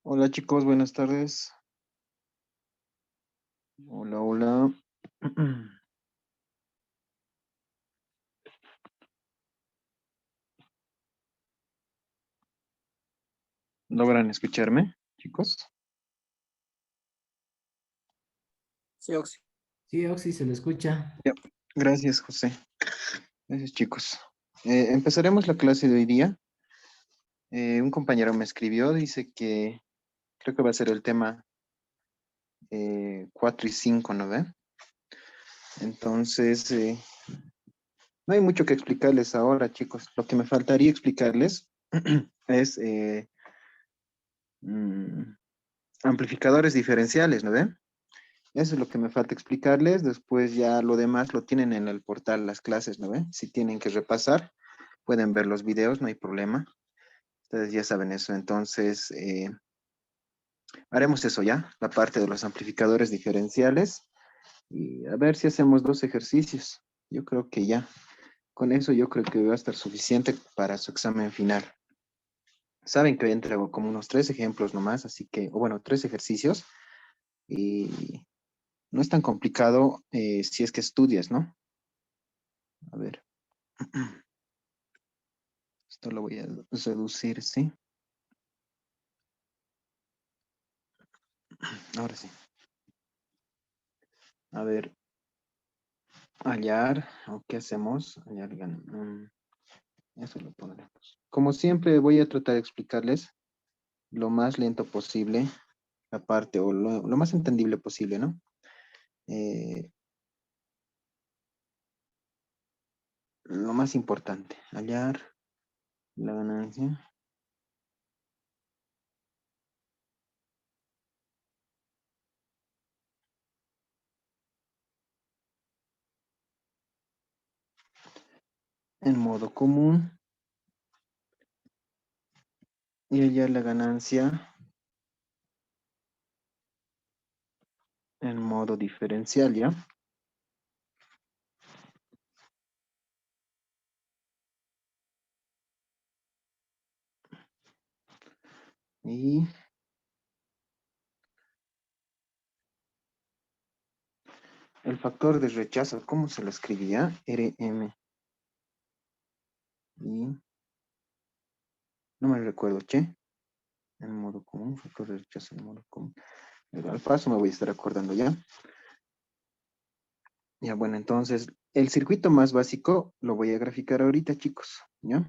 Hola chicos, buenas tardes. Hola, hola. ¿Logran escucharme, chicos? Sí, Oxy. Sí, Oxy, se le escucha. Ya. Gracias, José. Gracias, chicos. Empezaremos la clase de hoy día. Un compañero me escribió, dice que creo que va a ser el tema 4 y 5, ¿no ve? Entonces, no hay mucho que explicarles ahora, chicos. Lo que me faltaría explicarles es mm, amplificadores diferenciales, ¿no ve? Eso es lo que me falta explicarles. Después ya lo demás lo tienen en el portal, las clases, ¿no ven? Si tienen que repasar, pueden ver los videos, no hay problema. Ustedes ya saben eso. Entonces, haremos eso ya, la parte de los amplificadores diferenciales. Y a ver si hacemos dos ejercicios. Yo creo que ya. Con eso yo creo que va a estar suficiente para su examen final. Saben que hoy entrego como unos tres ejemplos nomás, así que, o bueno, tres ejercicios. Y no es tan complicado si es que estudias, ¿no? A ver. Esto lo voy a reducir, ¿sí? Ahora sí. A ver, hallar, ¿o qué hacemos? Hallar, eso lo pondremos. Como siempre, voy a tratar de explicarles lo más lento posible, la parte, o lo más entendible posible, ¿no? Eh, lo más importante, hallar la ganancia. En modo común y hallar la ganancia en modo diferencial, ¿ya? Y el factor de rechazo, ¿cómo se lo escribía? RM. Y no me recuerdo, che. En modo común, factor de rechazo en modo común. Pero al paso me voy a estar acordando ya. Ya, bueno, entonces, el circuito más básico lo voy a graficar ahorita, chicos, ¿ya?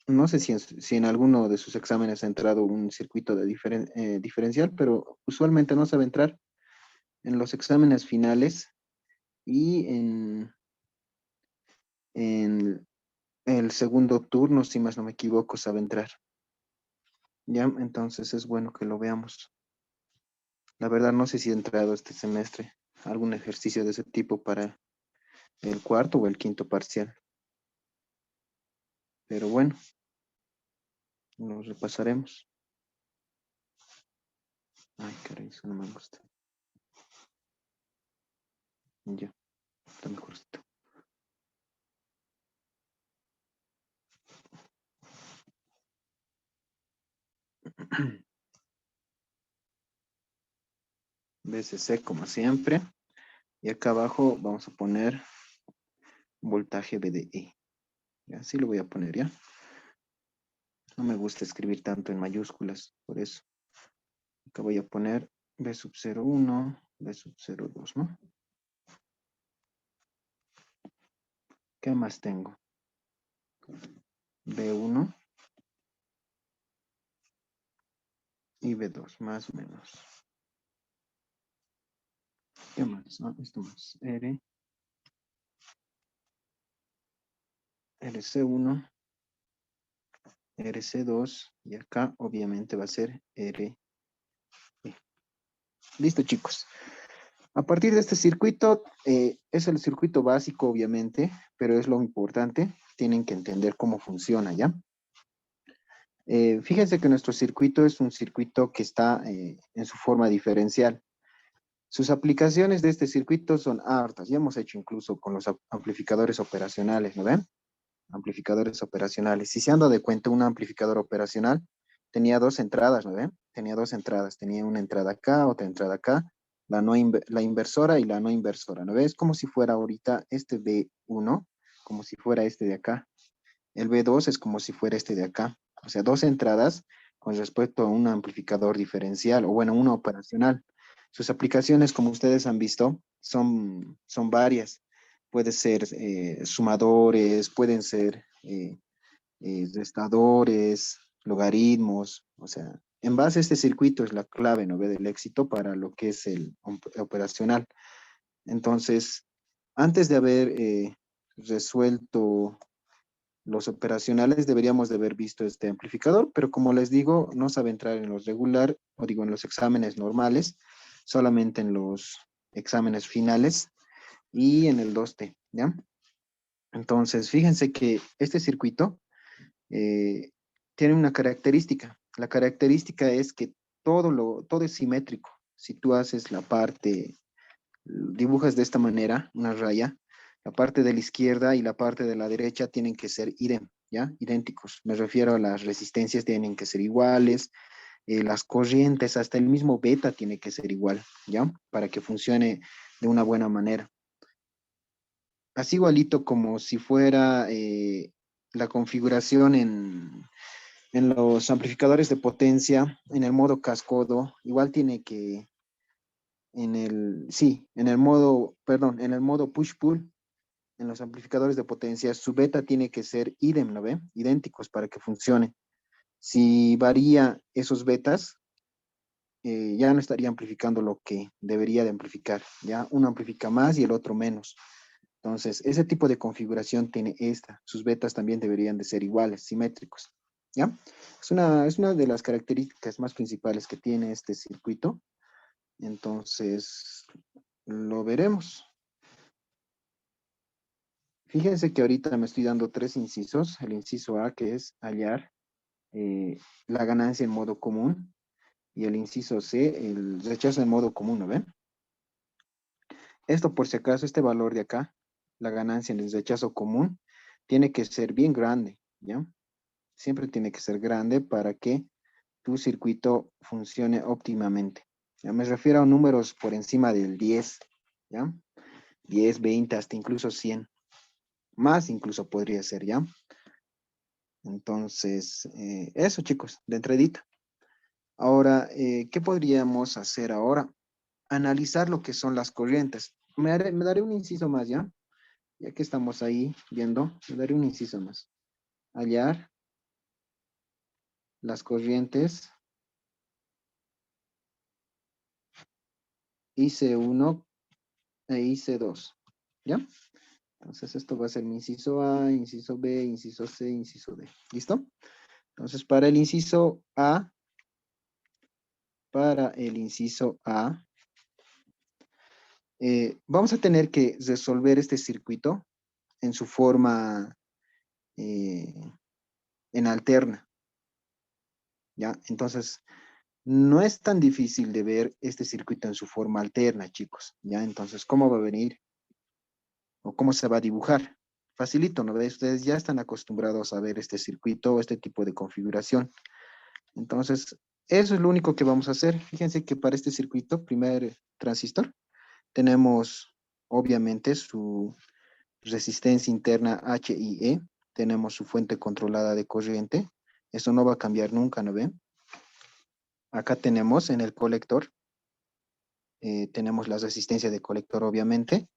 No sé si en alguno de sus exámenes ha entrado un circuito de diferencial, pero usualmente no sabe entrar en los exámenes finales y en el segundo turno, si más no me equivoco, sabe entrar. ¿Ya? Entonces es bueno que lo veamos. La verdad no sé si ha entrado este semestre algún ejercicio de ese tipo para el cuarto o el quinto parcial. Pero bueno, lo repasaremos. Ay, caray, eso no me gusta. Ya, está mejor esto. BCC como siempre. Y acá abajo vamos a poner voltaje VDE. Ya, así lo voy a poner, ¿ya? No me gusta escribir tanto en mayúsculas, por eso. Acá voy a poner B sub 01, B sub 02, ¿no? ¿Qué más tengo? B1 y B2, más o menos. ¿Qué más? No, esto más. RC1, RC2 y acá obviamente va a ser RE. Listo, chicos. A partir de este circuito, es el circuito básico, obviamente, pero es lo importante. Tienen que entender cómo funciona, ¿ya? Fíjense que nuestro circuito es un circuito que está en su forma diferencial. Sus aplicaciones de este circuito son hartas. Ya hemos hecho incluso con los amplificadores operacionales, ¿no ven? Amplificadores operacionales. Si se han dado de cuenta, un amplificador operacional tenía dos entradas, ¿no ven? Tenía dos entradas, tenía una entrada acá, otra entrada acá, la inversora y la no inversora, ¿no ves? Como si fuera ahorita este B1, como si fuera este de acá. El B2 es como si fuera este de acá. O sea, dos entradas con respecto a un amplificador diferencial, o bueno, uno operacional. Sus aplicaciones, como ustedes han visto, son varias. Pueden ser sumadores, pueden ser restadores, logaritmos, o sea, en base a este circuito es la clave, ¿no ve? Del éxito para lo que es el operacional. Entonces, antes de haber resuelto los operacionales, deberíamos de haber visto este amplificador, pero como les digo, no sabe entrar en los regular, o digo, en los exámenes normales, solamente en los exámenes finales y en el 2T, ¿ya? Entonces, fíjense que este circuito eh, tiene una característica. La característica es que todo es simétrico. Si tú haces la parte, dibujas de esta manera una raya, la parte de la izquierda y la parte de la derecha tienen que ser ¿ya? Idénticos. Me refiero a las resistencias tienen que ser iguales, las corrientes, hasta el mismo beta tiene que ser igual, ¿ya? Para que funcione de una buena manera. Así igualito como si fuera la configuración en los amplificadores de potencia, en el modo cascodo, igual tiene que, en el modo, perdón, en el modo push-pull, en los amplificadores de potencia, su beta tiene que ser idem, ¿no ve? Idénticos para que funcione. Si varía esos betas, ya no estaría amplificando lo que debería de amplificar, ¿ya? Uno amplifica más y el otro menos. Entonces, ese tipo de configuración tiene esta. Sus betas también deberían de ser iguales, simétricos, ¿ya? Es una de las características más principales que tiene este circuito. Entonces, lo veremos. Fíjense que ahorita me estoy dando tres incisos. El inciso A, que es hallar eh, la ganancia en modo común. Y el inciso C, el rechazo en modo común, ¿no ven? Esto por si acaso, este valor de acá, la ganancia en el rechazo común, tiene que ser bien grande, ¿ya? Siempre tiene que ser grande para que tu circuito funcione óptimamente. Ya me refiero a números por encima del 10, ¿ya? 10, 20, hasta incluso 100. Más incluso podría ser, ¿ya? Entonces, eso chicos, de entradita. Ahora, ¿qué podríamos hacer ahora? Analizar lo que son las corrientes. Me daré un inciso más, ¿ya? Ya que estamos ahí viendo, me daré un inciso más. Hallar las corrientes IC1 e IC2, ¿ya? Entonces esto va a ser mi inciso A, inciso B, inciso C, inciso D. ¿Listo? Entonces para el inciso A, vamos a tener que resolver este circuito en su forma eh, en alterna, ¿ya? Entonces, no es tan difícil de ver este circuito en su forma alterna, chicos, ¿ya? Entonces, ¿cómo va a venir? ¿O cómo se va a dibujar? Facilito, ¿no? Ustedes ya están acostumbrados a ver este circuito o este tipo de configuración. Entonces, eso es lo único que vamos a hacer. Fíjense que para este circuito, primer transistor, tenemos obviamente su resistencia interna HIE, tenemos su fuente controlada de corriente, eso no va a cambiar nunca, ¿no ven? Acá tenemos en el colector, tenemos la resistencia de colector obviamente,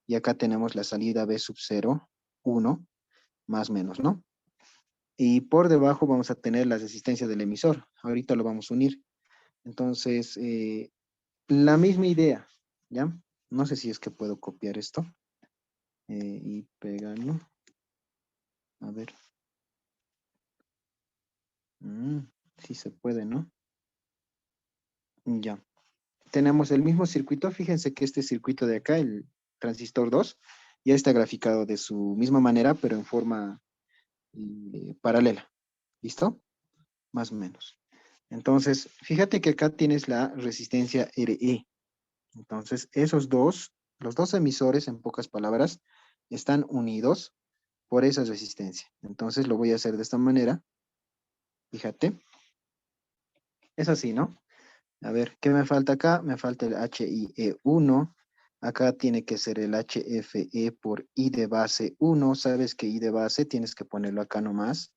y acá tenemos la salida B sub 0, 1, más menos, ¿no? Y por debajo vamos a tener la resistencia del emisor, ahorita lo vamos a unir. Entonces, la misma idea, ¿ya? No sé si es que puedo copiar esto y pegarlo. A ver. Sí se puede, ¿no? Ya. Tenemos el mismo circuito. Fíjense que este circuito de acá, el transistor 2, ya está graficado de su misma manera, pero en forma paralela. ¿Listo? Más o menos. Entonces, fíjate que acá tienes la resistencia RE. Entonces, los dos emisores, en pocas palabras, están unidos por esa resistencia. Entonces, lo voy a hacer de esta manera. Fíjate. Es así, ¿no? A ver, ¿qué me falta acá? Me falta el HIE1. Acá tiene que ser el HFE por I de base 1. Sabes que I de base tienes que ponerlo acá nomás.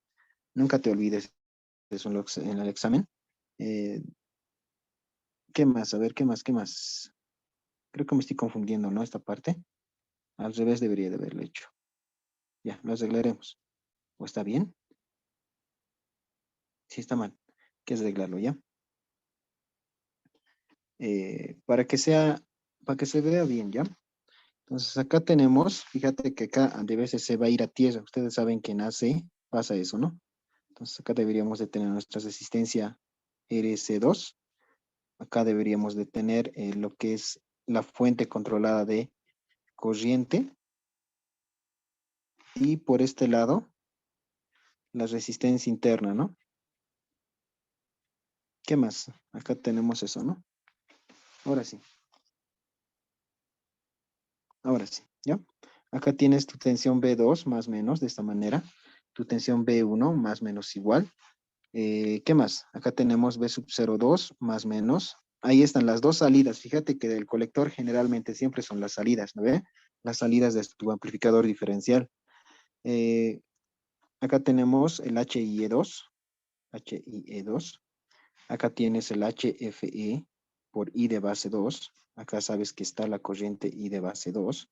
Nunca te olvides de eso en el examen. Eh, ¿Qué más? A ver, ¿qué más? ¿Qué más? Creo que me estoy confundiendo, ¿no? Esta parte. Al revés debería de haberlo hecho. Ya, lo arreglaremos. ¿O está bien? Sí, está mal. Hay que arreglarlo, ¿ya? Para que se vea bien, ¿ya? Entonces acá tenemos, fíjate que acá de veces se va a ir a tierra. Ustedes saben que en AC pasa eso, ¿no? Entonces acá deberíamos de tener nuestra resistencia RS2. Acá deberíamos de tener lo que es la fuente controlada de corriente. Y por este lado, la resistencia interna, ¿no? ¿Qué más? Acá tenemos eso, ¿no? Ahora sí, ahora sí, ¿ya? Acá tienes tu tensión B2 más o menos de esta manera. Tu tensión B1 más o menos igual. ¿Qué más? Acá tenemos B sub 02 más menos. Ahí están las dos salidas. Fíjate que del colector generalmente siempre son las salidas, ¿no ve? Las salidas de tu amplificador diferencial. Eh, Acá tenemos el HIE2. HIE2. Acá tienes el HFE por I de base 2. Acá sabes que está la corriente I de base 2,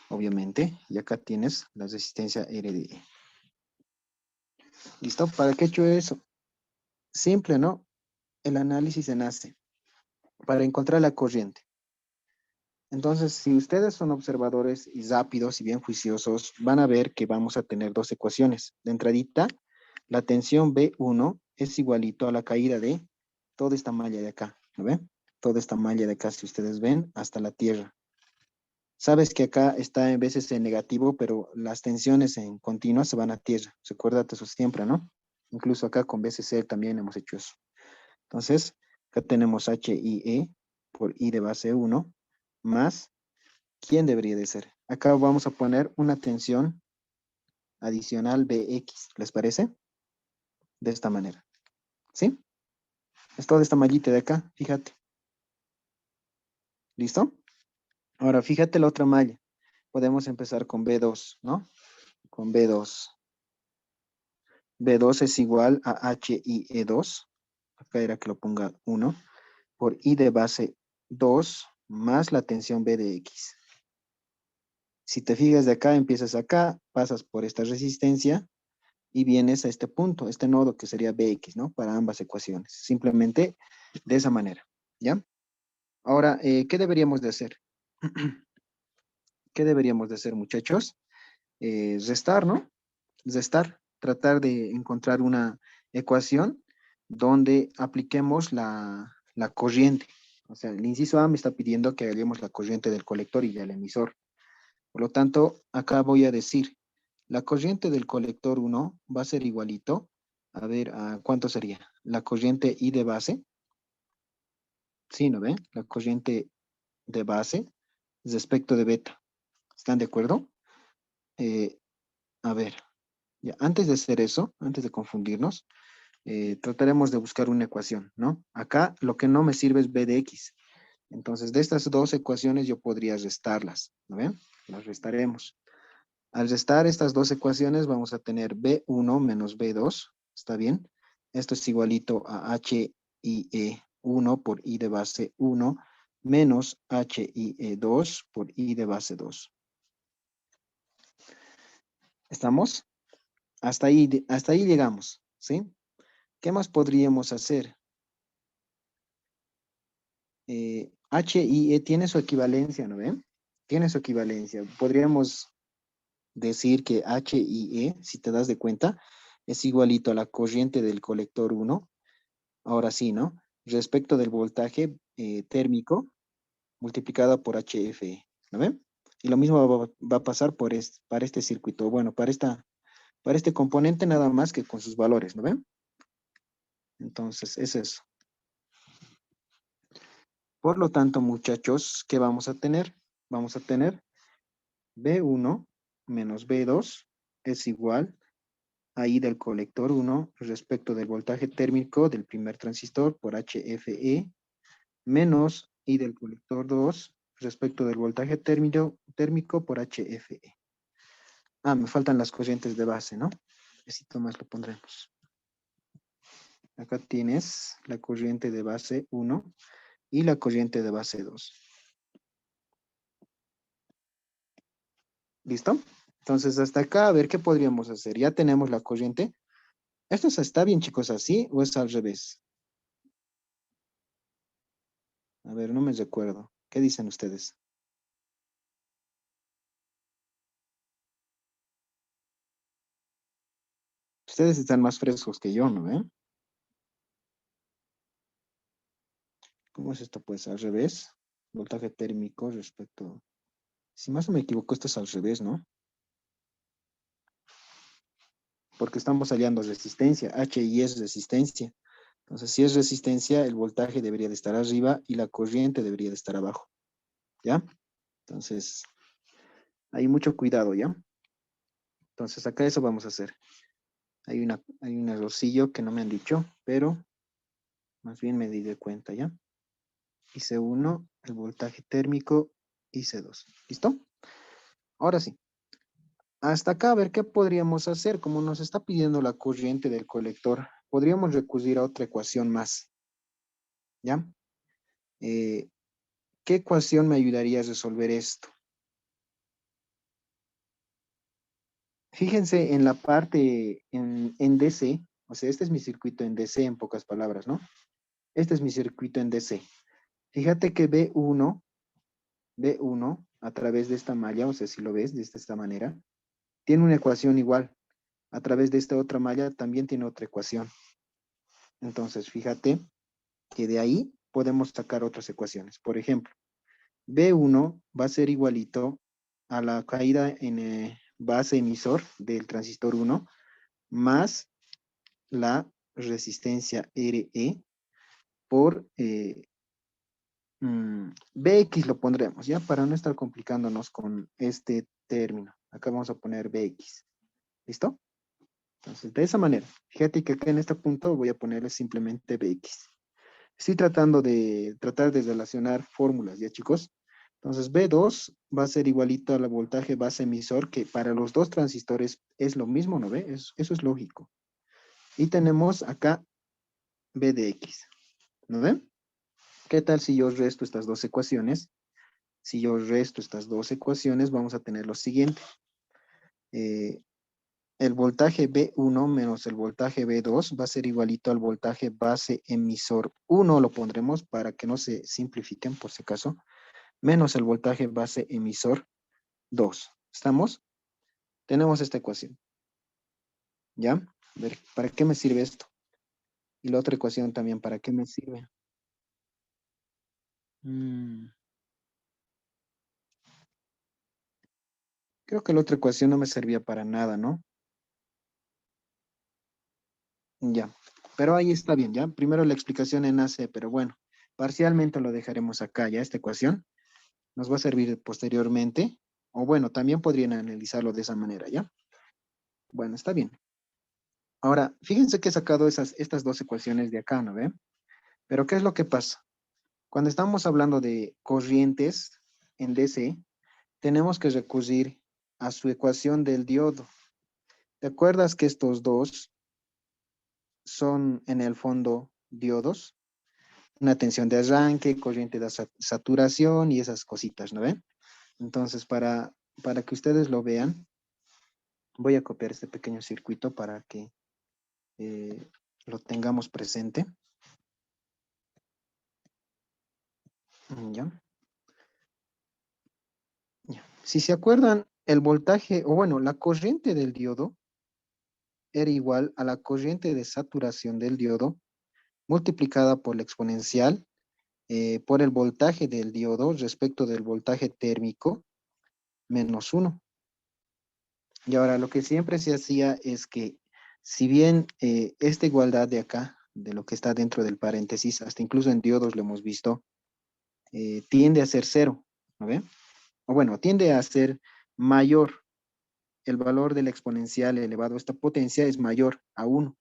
obviamente. Y acá tienes la resistencia RDE. ¿Listo? ¿Para qué he hecho eso? Simple, ¿no? El análisis en AC para encontrar la corriente. Entonces, si ustedes son observadores y rápidos y bien juiciosos, van a ver que vamos a tener dos ecuaciones. De entradita, la tensión B1 es igualito a la caída de toda esta malla de acá, ¿no ven? Toda esta malla de acá, si ustedes ven, hasta la tierra. Sabes que acá está en veces en negativo, pero las tensiones en continuas se van a tierra. Recuérdate eso siempre, ¿no? Incluso acá con BCC también hemos hecho eso. Entonces, acá tenemos HIE por I de base 1 más, ¿quién debería de ser? Acá vamos a poner una tensión adicional BX, ¿les parece? De esta manera, ¿sí? Es toda esta mallita de acá, fíjate. ¿Listo? Ahora, fíjate la otra malla. Podemos empezar con B2, ¿no? Con B2. B2 es igual a HIE2. Acá era que lo ponga 1 por I de base 2 más la tensión B de X. Si te fijas de acá, empiezas acá, pasas por esta resistencia y vienes a este punto, este nodo que sería Bx, ¿no? Para ambas ecuaciones. Simplemente de esa manera, ¿ya? Ahora, ¿qué deberíamos de hacer? ¿Qué deberíamos de hacer, muchachos? Restar, ¿no? Restar, tratar de encontrar una ecuación donde apliquemos la corriente. O sea, el inciso A me está pidiendo que hagamos la corriente del colector y del emisor. Por lo tanto, acá voy a decir, la corriente del colector 1 va a ser igualito. A ver, ¿a cuánto sería? La corriente I de base. Sí, ¿no ven? La corriente de base respecto de beta. ¿Están de acuerdo? Eh, a ver, ya, antes de hacer eso, antes de confundirnos, trataremos de buscar una ecuación, ¿no? Acá lo que no me sirve es B de X. Entonces, de estas dos ecuaciones yo podría restarlas, ¿no ven? Las restaremos. Al restar estas dos ecuaciones vamos a tener B1 menos B2, ¿está bien? Esto es igualito a HIE1 por I de base 1 menos HIE2 por I de base 2. ¿Estamos? Hasta ahí llegamos, ¿sí? ¿Qué más podríamos hacer? HIE tiene su equivalencia, ¿no ven? Tiene su equivalencia. Podríamos decir que HIE, si te das de cuenta, es igualito a la corriente del colector 1. Ahora sí, ¿no? Respecto del voltaje térmico multiplicado por HFE, ¿no ven? Y lo mismo va a pasar para este circuito, bueno, para este componente nada más que con sus valores, ¿no ven? Entonces, es eso. Por lo tanto, muchachos, ¿qué vamos a tener? Vamos a tener B1 menos B2 es igual ahí del colector 1 respecto del voltaje térmico del primer transistor por HFE menos I del colector 2 respecto del voltaje térmico por HFE. Ah, me faltan las corrientes de base, ¿no? Necesito más lo pondremos. Acá tienes la corriente de base 1 y la corriente de base 2. ¿Listo? Entonces, hasta acá, a ver qué podríamos hacer. Ya tenemos la corriente. ¿Esto está bien, chicos, así o es al revés? A ver, no me recuerdo. ¿Qué dicen ustedes? Ustedes están más frescos que yo, ¿no ven? ¿Cómo es esto? Pues al revés. Voltaje térmico respecto... Si más no me equivoco, esto es al revés, ¿no? Porque estamos hallando resistencia. HI es resistencia. Entonces, si es resistencia, el voltaje debería de estar arriba y la corriente debería de estar abajo. ¿Ya? Entonces, hay mucho cuidado, ¿ya? Entonces, acá eso vamos a hacer. Hay un errorcillo que no me han dicho, pero más bien me di de cuenta, ¿ya? IC1, el voltaje térmico, IC2. ¿Listo? Ahora sí. Hasta acá, a ver qué podríamos hacer. Como nos está pidiendo la corriente del colector, podríamos recurrir a otra ecuación más. ¿Ya? ¿Qué ecuación me ayudaría a resolver esto? Fíjense en la parte en DC, o sea, este es mi circuito en DC en pocas palabras, ¿no? Este es mi circuito en DC. Fíjate que B1 a través de esta malla, o sea, si lo ves de esta manera, tiene una ecuación igual. A través de esta otra malla también tiene otra ecuación. Entonces, fíjate que de ahí podemos sacar otras ecuaciones. Por ejemplo, B1 va a ser igualito a la caída en base emisor del transistor 1 más la resistencia RE por BX lo pondremos, ¿ya? Para no estar complicándonos con este término. Acá vamos a poner BX. ¿Listo? Entonces, de esa manera. Fíjate que acá en este punto voy a ponerle simplemente BX. Estoy tratando de relacionar fórmulas, ¿ya, chicos? Entonces, B2 va a ser igualito al voltaje base emisor, que para los dos transistores es lo mismo, ¿no ve? Eso es lógico. Y tenemos acá B de X, ¿no ven? ¿Qué tal si yo resto estas dos ecuaciones? Si yo resto estas dos ecuaciones, vamos a tener lo siguiente. El voltaje B1 menos el voltaje B2 va a ser igualito al voltaje base emisor 1, lo pondremos para que no se simplifiquen por si acaso, menos el voltaje base emisor 2. ¿Estamos? Tenemos esta ecuación. ¿Ya? A ver, ¿para qué me sirve esto? Y la otra ecuación también, ¿para qué me sirve? Creo que la otra ecuación no me servía para nada, ¿no? Ya, pero ahí está bien, ¿ya? Primero la explicación en AC, pero bueno, parcialmente lo dejaremos acá, ¿ya? Esta ecuación nos va a servir posteriormente, o bueno, también podrían analizarlo de esa manera, ¿ya? Bueno, está bien. Ahora, fíjense que he sacado estas dos ecuaciones de acá, ¿no ve? Pero ¿qué es lo que pasa? Cuando estamos hablando de corrientes en DC, tenemos que recurrir a su ecuación del diodo. ¿Te acuerdas que estos dos son en el fondo diodos? Una tensión de arranque, corriente de saturación y esas cositas, ¿no ven? Entonces, para que ustedes lo vean, voy a copiar este pequeño circuito para que lo tengamos presente. ¿Ya? Ya. Si se acuerdan, el voltaje, o bueno, la corriente del diodo era igual a la corriente de saturación del diodo multiplicada por la exponencial por el voltaje del diodo respecto del voltaje térmico menos 1. Y ahora lo que siempre se hacía es que si bien esta igualdad de acá, de lo que está dentro del paréntesis, hasta incluso en diodos lo hemos visto, tiende a ser cero, ¿no ve? O bueno, tiende a ser mayor el valor de la exponencial elevado a esta potencia es mayor a 1.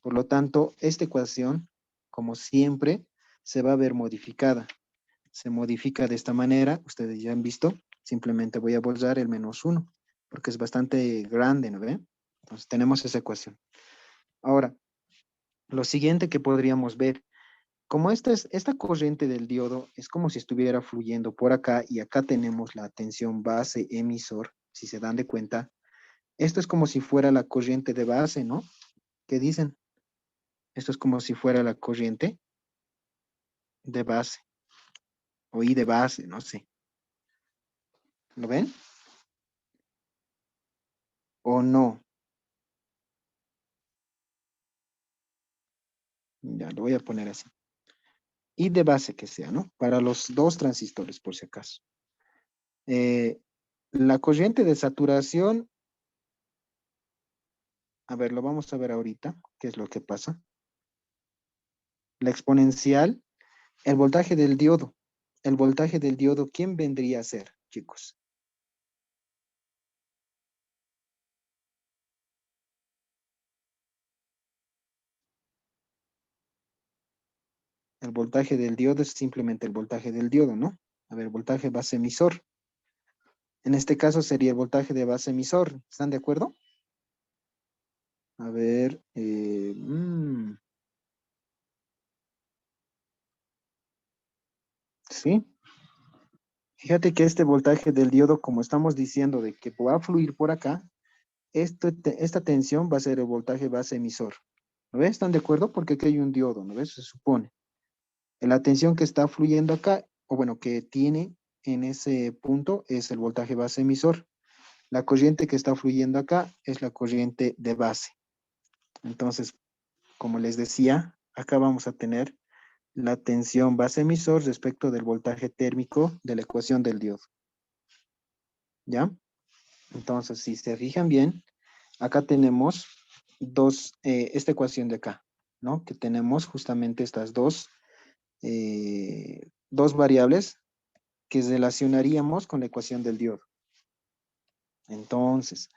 Por lo tanto, esta ecuación, como siempre, se va a ver modificada. Se modifica de esta manera, ustedes ya han visto, simplemente voy a borrar el -1, porque es bastante grande, ¿no ve? Entonces tenemos esa ecuación. Ahora, lo siguiente que podríamos ver, como esta corriente del diodo es como si estuviera fluyendo por acá y acá tenemos la tensión base emisor, si se dan de cuenta, esto es como si fuera la corriente de base, ¿no? ¿Qué dicen? Esto es como si fuera la corriente de base o I de base, no sé. ¿Lo ven? ¿O no? Ya, lo voy a poner así. I de base que sea, ¿no? Para los dos transistores, por si acaso. La corriente de saturación, a ver, lo vamos a ver ahorita, qué es lo que pasa. La exponencial, el voltaje del diodo. El voltaje del diodo, ¿quién vendría a ser, chicos? El voltaje del diodo es simplemente el voltaje del diodo, ¿no? A ver, voltaje base emisor. En este caso sería el voltaje de base emisor. ¿Están de acuerdo? A ver, sí. Fíjate que este voltaje del diodo, como estamos diciendo de que va a fluir por acá, esta tensión va a ser el voltaje base emisor. ¿No ves? ¿Están de acuerdo? Porque aquí hay un diodo, ¿no ves? Se supone. La tensión que está fluyendo acá, o bueno, que tiene en ese punto, es el voltaje base emisor. La corriente que está fluyendo acá es la corriente de base. Entonces, como les decía, acá vamos a tener la tensión base emisor respecto del voltaje térmico de la ecuación del diodo. ¿Ya? Entonces, si se fijan bien, acá tenemos esta ecuación de acá, ¿no? Que tenemos justamente estas dos variables que relacionaríamos con la ecuación del diodo. Entonces,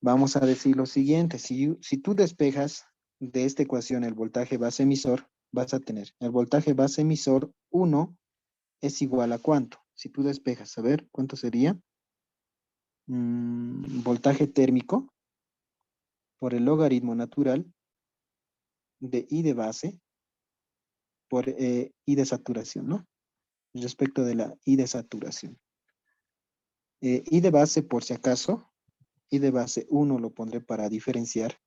vamos a decir lo siguiente, si tú despejas de esta ecuación el voltaje base emisor, vas a tener el voltaje base emisor 1 es igual a ¿cuánto? Si tú despejas, a ver, ¿cuánto sería? Voltaje térmico por el logaritmo natural de I de base por I de saturación, ¿no? Respecto de la I de saturación. I de base, por si acaso, I de base 1 lo pondré para diferenciar.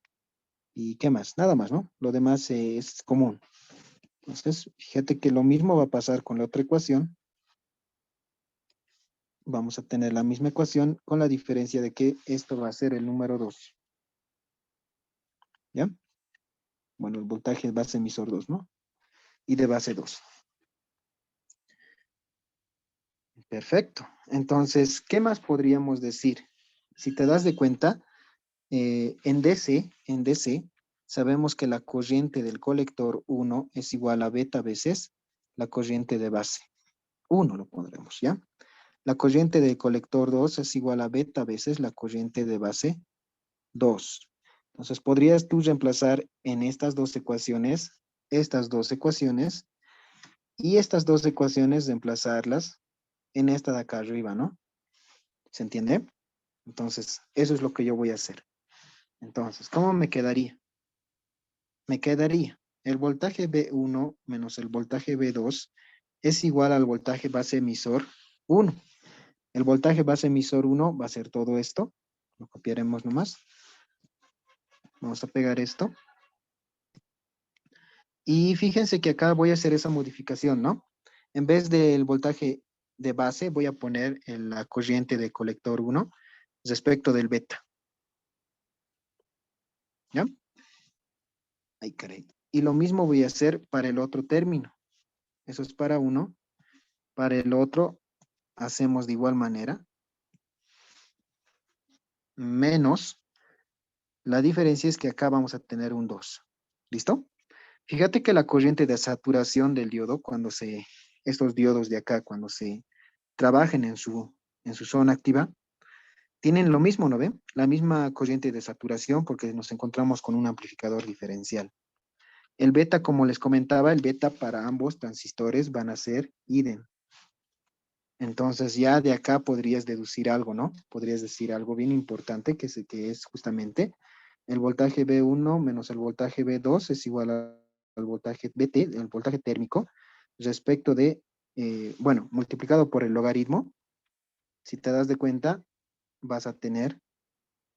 ¿Y qué más? Nada más, ¿no? Lo demás es común. Entonces, fíjate que lo mismo va a pasar con la otra ecuación. Vamos a tener la misma ecuación con la diferencia de que esto va a ser el número 2. ¿Ya? Bueno, el voltaje base emisor 2, ¿no? Y de base 2. Perfecto. Entonces, ¿qué más podríamos decir? Si te das de cuenta, en DC, sabemos que la corriente del colector 1 es igual a beta veces la corriente de base. 1 lo pondremos, ¿ya? La corriente del colector 2 es igual a beta veces la corriente de base 2. Entonces, podrías tú reemplazar en estas dos ecuaciones y estas dos ecuaciones reemplazarlas en esta de acá arriba, ¿no? ¿Se entiende? Entonces, eso es lo que yo voy a hacer. Entonces, ¿cómo me quedaría? Me quedaría el voltaje B1 menos el voltaje B2 es igual al voltaje base emisor 1. El voltaje base emisor 1 va a ser todo esto. Lo copiaremos nomás. Vamos a pegar esto. Y fíjense que acá voy a hacer esa modificación, ¿no? En vez del voltaje de base, voy a poner la corriente de colector 1 respecto del beta. ¿Ya? Ay, caray. Y lo mismo voy a hacer para el otro término. Eso es para uno. Para el otro, hacemos de igual manera. Menos. La diferencia es que acá vamos a tener un 2. ¿Listo? Fíjate que la corriente de saturación del diodo, estos diodos de acá, cuando se trabajen en su zona activa, tienen lo mismo, ¿no ven? La misma corriente de saturación porque nos encontramos con un amplificador diferencial. El beta, como les comentaba, el beta para ambos transistores van a ser idem. Entonces ya de acá podrías deducir algo, ¿no? Podrías decir algo bien importante que es justamente el voltaje B1 menos el voltaje B2 es igual al voltaje BT, el voltaje térmico, respecto de, bueno, multiplicado por el logaritmo. Si te das de cuenta, vas a tener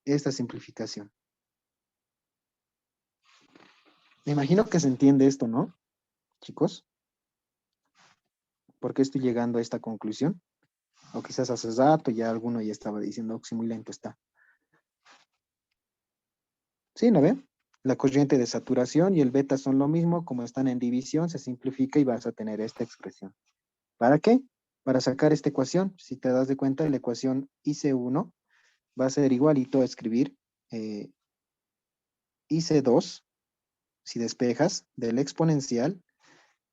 esta simplificación. Me imagino que se entiende esto, ¿no, chicos? ¿Por qué estoy llegando a esta conclusión? O quizás hace rato ya alguno ya estaba diciendo, oh, sí, muy lento está. ¿Sí, no ve? La corriente de saturación y el beta son lo mismo, como están en división, se simplifica y vas a tener esta expresión. ¿Para qué? Para sacar esta ecuación. Si te das de cuenta, la ecuación IC1 va a ser igualito a escribir IC2, si despejas, del exponencial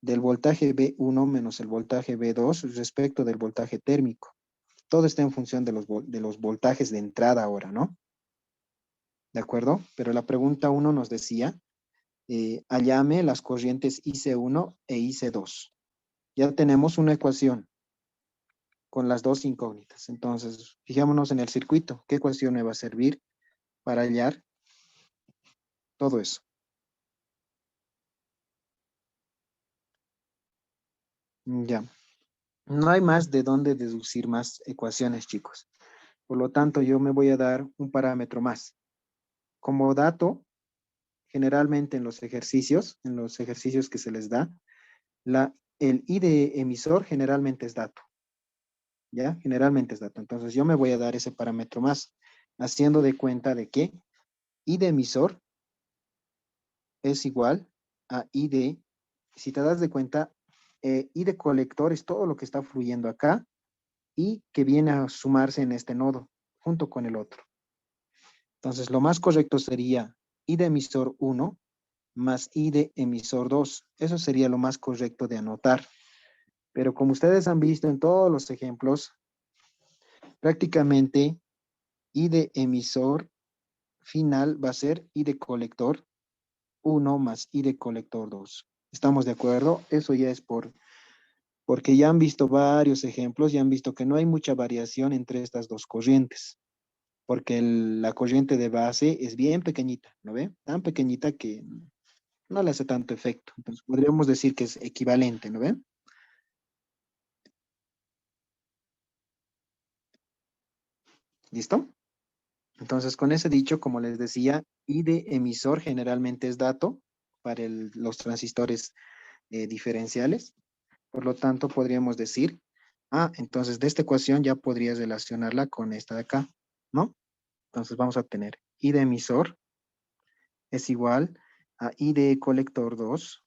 del voltaje B1 menos el voltaje B2 respecto del voltaje térmico. Todo está en función de los voltajes de entrada ahora, ¿no? ¿De acuerdo? Pero la pregunta 1 nos decía, hallame las corrientes IC1 e IC2. Ya tenemos una ecuación con las dos incógnitas. Entonces, fijémonos en el circuito. ¿Qué ecuación me va a servir para hallar todo eso? Ya. No hay más de dónde deducir más ecuaciones, chicos. Por lo tanto, yo me voy a dar un parámetro más. Como dato, generalmente en los ejercicios que se les da, el I de emisor generalmente es dato. ¿Ya? Generalmente es dato. Entonces yo me voy a dar ese parámetro más, haciendo de cuenta de que I de emisor es igual a I de, si te das de cuenta, I de colector es todo lo que está fluyendo acá y que viene a sumarse en este nodo, junto con el otro. Entonces lo más correcto sería I de emisor 1 más I de emisor 2. Eso sería lo más correcto de anotar. Pero como ustedes han visto en todos los ejemplos, prácticamente I de emisor final va a ser I de colector 1 más I de colector 2. ¿Estamos de acuerdo? Eso ya es porque ya han visto varios ejemplos y han visto que no hay mucha variación entre estas dos corrientes, porque la corriente de base es bien pequeñita, ¿no ve? Tan pequeñita que no le hace tanto efecto. Entonces podríamos decir que es equivalente, ¿no ven? ¿Listo? Entonces, con ese dicho, como les decía, I de emisor generalmente es dato para los transistores diferenciales. Por lo tanto, podríamos decir, entonces de esta ecuación ya podrías relacionarla con esta de acá, ¿no? Entonces vamos a tener I de emisor es igual a I de colector 2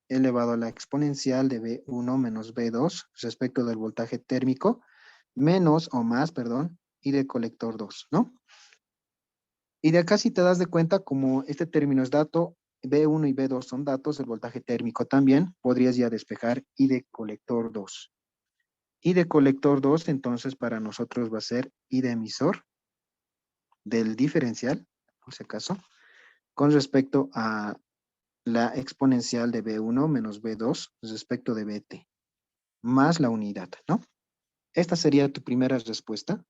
elevado a la exponencial de B1 menos B2 respecto del voltaje térmico, menos o más, perdón, I de colector 2, ¿no? Y de acá si te das de cuenta, como este término es dato, B1 y B2 son datos, el voltaje térmico también, podrías ya despejar I de colector 2. I de colector 2, entonces para nosotros va a ser I de emisor del diferencial, por si acaso, con respecto a la exponencial de B1 menos B2 respecto de BT, más la unidad, ¿no? Esta sería tu primera respuesta,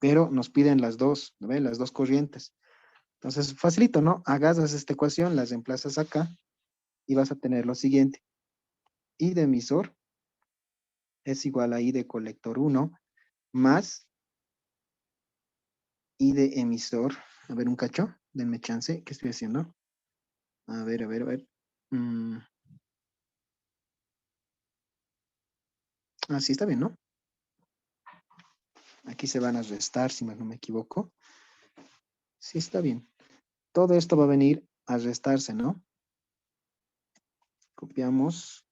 pero nos piden las dos, ¿no ven? Las dos corrientes. Entonces, facilito, ¿no? Agarras esta ecuación, la reemplazas acá y vas a tener lo siguiente. I de emisor es igual a I de colector 1 más I de emisor. A ver, un cacho, denme chance, ¿qué estoy haciendo? A ver, a ver, a ver. Sí, está bien, ¿no? Aquí se van a restar, si no me equivoco. Sí, está bien. Todo esto va a venir a restarse, ¿no? Copiamos,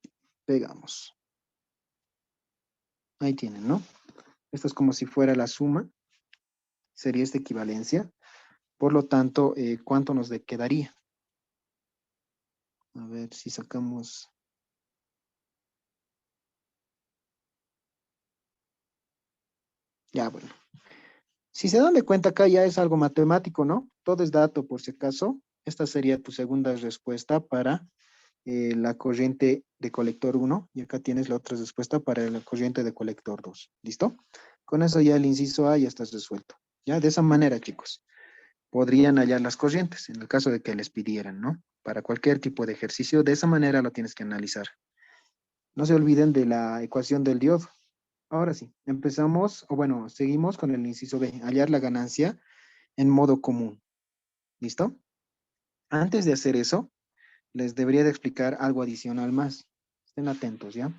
pegamos. Ahí tienen, ¿no? Esto es como si fuera la suma. Sería esta equivalencia. Por lo tanto, ¿cuánto nos quedaría? A ver si sacamos... Ya, bueno. Si se dan de cuenta, acá ya es algo matemático, ¿no? Todo es dato, por si acaso. Esta sería tu segunda respuesta para la corriente de colector 1 y acá tienes la otra respuesta para la corriente de colector 2. ¿Listo? Con eso ya el inciso A ya está resuelto. Ya, de esa manera, chicos, podrían hallar las corrientes en el caso de que les pidieran, ¿no? Para cualquier tipo de ejercicio, de esa manera lo tienes que analizar. No se olviden de la ecuación del diodo. Ahora sí, empezamos, o bueno, seguimos con el inciso B, hallar la ganancia en modo común. ¿Listo? Antes de hacer eso, les debería de explicar algo adicional más. Estén atentos, ¿ya?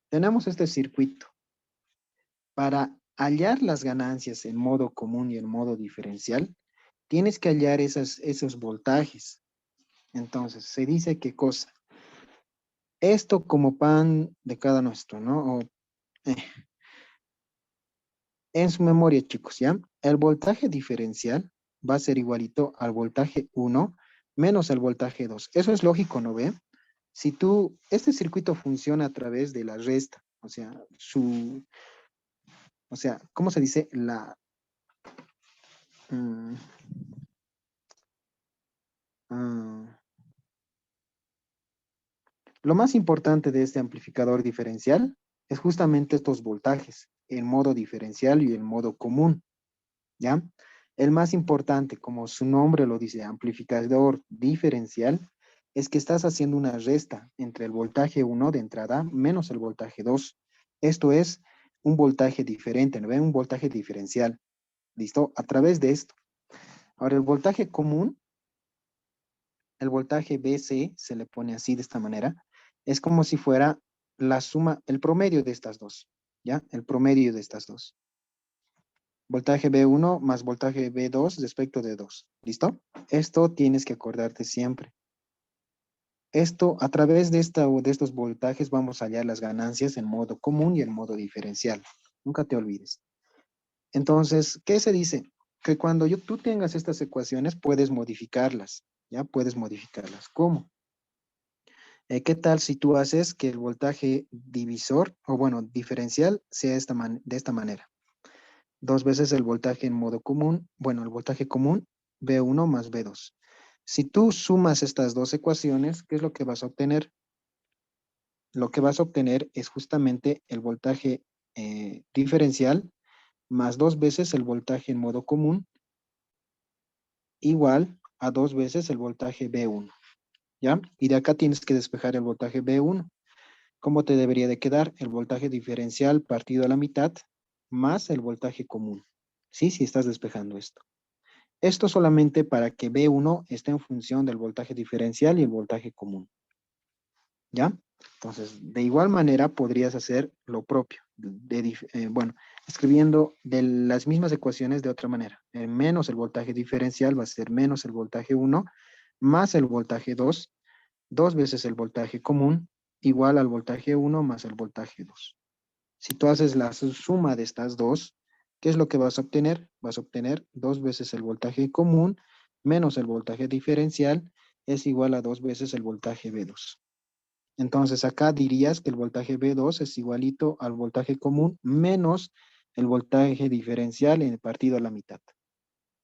Tenemos este circuito. Para hallar las ganancias en modo común y en modo diferencial, tienes que hallar esos voltajes. Entonces, se dice qué cosa. Esto como pan de cada nuestro, ¿no? Eh, en su memoria, chicos, ¿ya? El voltaje diferencial va a ser igualito al voltaje 1 menos el voltaje 2. Eso es lógico, ¿no ve? Este circuito funciona a través de la resta, o sea, ¿cómo se dice? Mm, ah, lo más importante de este amplificador diferencial es justamente estos voltajes, el modo diferencial y el modo común, ¿ya? El más importante, como su nombre lo dice, amplificador diferencial, es que estás haciendo una resta entre el voltaje 1 de entrada menos el voltaje 2. Esto es un voltaje diferente, ¿no ven? Un voltaje diferencial. ¿Listo? A través de esto. Ahora, el voltaje común, el voltaje BC, se le pone así de esta manera, es como si fuera la suma, el promedio de estas dos, ¿ya? El promedio de estas dos. Voltaje B1 más voltaje B2 respecto de 2. ¿Listo? Esto tienes que acordarte siempre. Esto, a través de estos voltajes, vamos a hallar las ganancias en modo común y en modo diferencial. Nunca te olvides. Entonces, ¿qué se dice? Que cuando tú tengas estas ecuaciones, puedes modificarlas. ¿Ya? Puedes modificarlas. ¿Cómo? ¿Qué tal si tú haces que el voltaje divisor, o bueno, diferencial, sea de esta manera? Dos veces el voltaje en modo común, bueno, el voltaje común, B1 más B2. Si tú sumas estas dos ecuaciones, ¿qué es lo que vas a obtener? Lo que vas a obtener es justamente el voltaje diferencial más dos veces el voltaje en modo común, igual a dos veces el voltaje B1, ¿ya? Y de acá tienes que despejar el voltaje B1. ¿Cómo te debería de quedar? El voltaje diferencial partido a la mitad más el voltaje común. Sí, sí estás despejando esto. Esto solamente para que B1 esté en función del voltaje diferencial y el voltaje común. ¿Ya? Entonces, de igual manera podrías hacer lo propio. Bueno, escribiendo de las mismas ecuaciones de otra manera. Menos el voltaje diferencial va a ser menos el voltaje 1 más el voltaje 2, dos veces el voltaje común, igual al voltaje 1 más el voltaje 2. Si tú haces la suma de estas dos, ¿qué es lo que vas a obtener? Vas a obtener dos veces el voltaje común menos el voltaje diferencial es igual a dos veces el voltaje B2. Entonces acá dirías que el voltaje B2 es igualito al voltaje común menos el voltaje diferencial en partido a la mitad.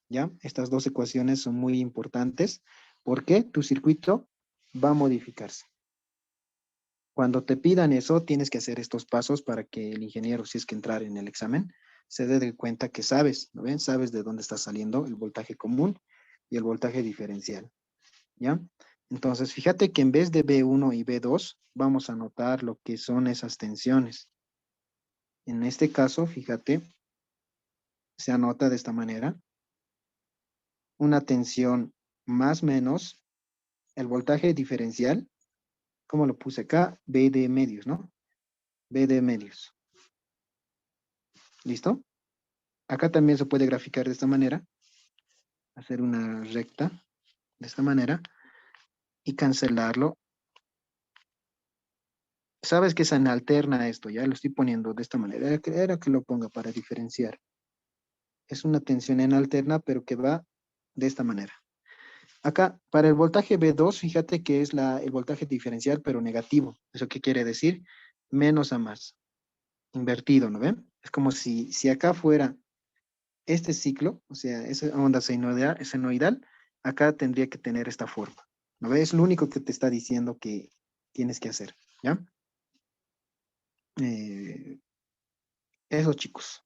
¿Ya? Estas dos ecuaciones son muy importantes porque tu circuito va a modificarse. Cuando te pidan eso, tienes que hacer estos pasos para que el ingeniero, si es que entrar en el examen, se dé de cuenta que sabes, ¿no ven? Sabes de dónde está saliendo el voltaje común y el voltaje diferencial, ¿ya? Entonces, fíjate que en vez de B1 y B2, vamos a notar lo que son esas tensiones. En este caso, fíjate, se anota de esta manera, una tensión más menos el voltaje diferencial, como lo puse acá, B de medios, ¿no? B de medios. ¿Listo? Acá también se puede graficar de esta manera, hacer una recta de esta manera y cancelarlo. Sabes que se alterna esto, ya lo estoy poniendo de esta manera. Era que lo ponga para diferenciar. Es una tensión en alterna, pero que va de esta manera. Acá, para el voltaje B2, fíjate que es el voltaje diferencial, pero negativo. ¿Eso qué quiere decir? Menos a más. Invertido, ¿no ven? Es como si acá fuera este ciclo, o sea, esa onda senoidal, acá tendría que tener esta forma. ¿No ves? Es lo único que te está diciendo que tienes que hacer, ¿ya? Eh, Eso, chicos.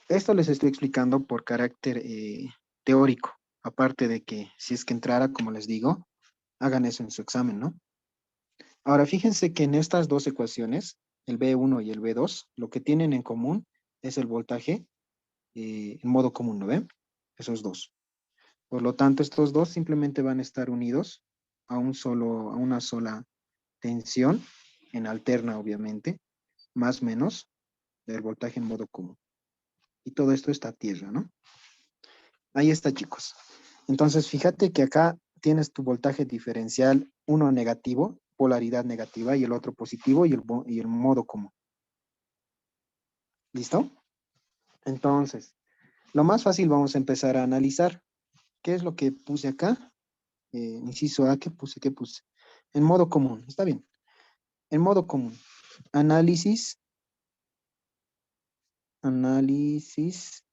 Esto les estoy explicando por carácter teórico, aparte de que si es que entrara, como les digo, hagan eso en su examen, ¿no? Ahora, fíjense que en estas dos ecuaciones, el B1 y el B2, lo que tienen en común es el voltaje en modo común, ¿no ven? Esos dos. Por lo tanto, estos dos simplemente van a estar unidos a a una sola tensión, en alterna, obviamente, más menos del voltaje en modo común. Y todo esto está a tierra, ¿no? Ahí está, chicos. Entonces, fíjate que acá tienes tu voltaje diferencial, uno negativo, polaridad negativa, y el otro positivo y el modo común. ¿Listo? Entonces, lo más fácil vamos a empezar a analizar. ¿Qué es lo que puse acá? Inciso A, ¿qué puse? ¿Qué puse? En modo común, está bien. En modo común. Análisis. Análisis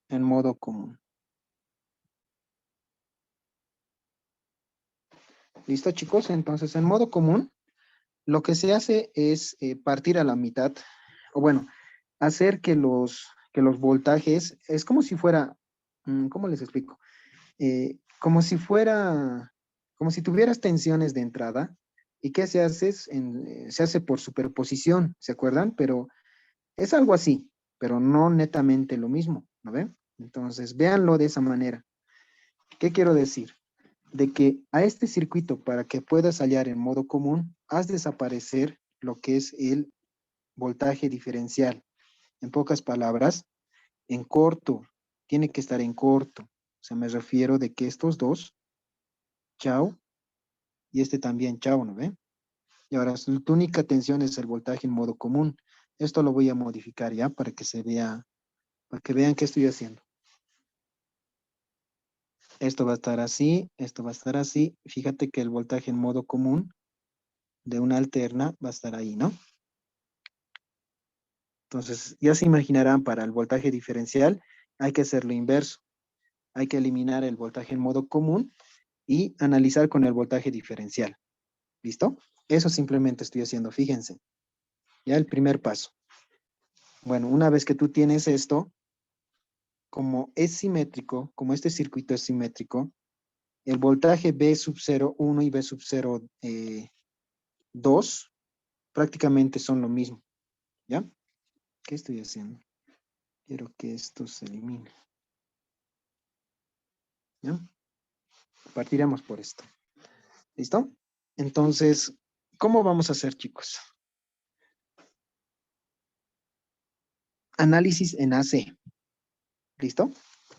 en modo común. ¿Listo, chicos? Entonces, en modo común, lo que se hace es partir a la mitad, o bueno, hacer que los voltajes, es como si fuera, ¿cómo les explico? Como si fuera, como si tuvieras tensiones de entrada. ¿Y qué se hace? Se hace por superposición, ¿se acuerdan? Pero es algo así, pero no netamente lo mismo, ¿no ven? Entonces, véanlo de esa manera. ¿Qué quiero decir? De que a este circuito, para que puedas hallar en modo común, haz desaparecer lo que es el voltaje diferencial. En pocas palabras, en corto, tiene que estar en corto. O sea, me refiero de que estos dos, chao, y este también, chao, ¿no ve? Y ahora, tu única tensión es el voltaje en modo común. Esto lo voy a modificar ya para que se vea, para que vean qué estoy haciendo. Esto va a estar así, esto va a estar así. Fíjate que el voltaje en modo común de una alterna va a estar ahí, ¿no? Entonces, ya se imaginarán, para el voltaje diferencial hay que hacer lo inverso. Hay que eliminar el voltaje en modo común y analizar con el voltaje diferencial. ¿Listo? Eso simplemente estoy haciendo, fíjense. Ya el primer paso. Bueno, una vez que tú tienes esto, como es simétrico, como este circuito es simétrico, el voltaje B sub 0,1 y B sub 0,2 prácticamente son lo mismo. ¿Ya? ¿Qué estoy haciendo? Quiero que esto se elimine. ¿Ya? Partiremos por esto. ¿Listo? Entonces, ¿cómo vamos a hacer, chicos? Análisis en AC. ¿Listo?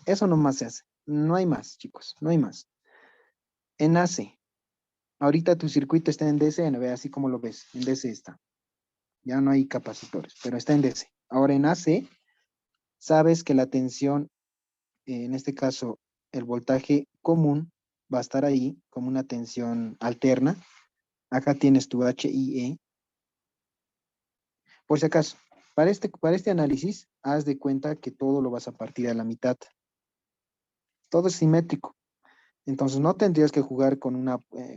Eso nomás se hace. No hay más, chicos. No hay más. En AC. Ahorita tu circuito está en DC, ¿no? Ve así como lo ves. En DC está. Ya no hay capacitores, pero está en DC. Ahora en AC, sabes que la tensión, en este caso, el voltaje común va a estar ahí como una tensión alterna. Acá tienes tu HIE. Por si acaso, para este análisis, haz de cuenta que todo lo vas a partir a la mitad. Todo es simétrico. Entonces no tendrías que jugar con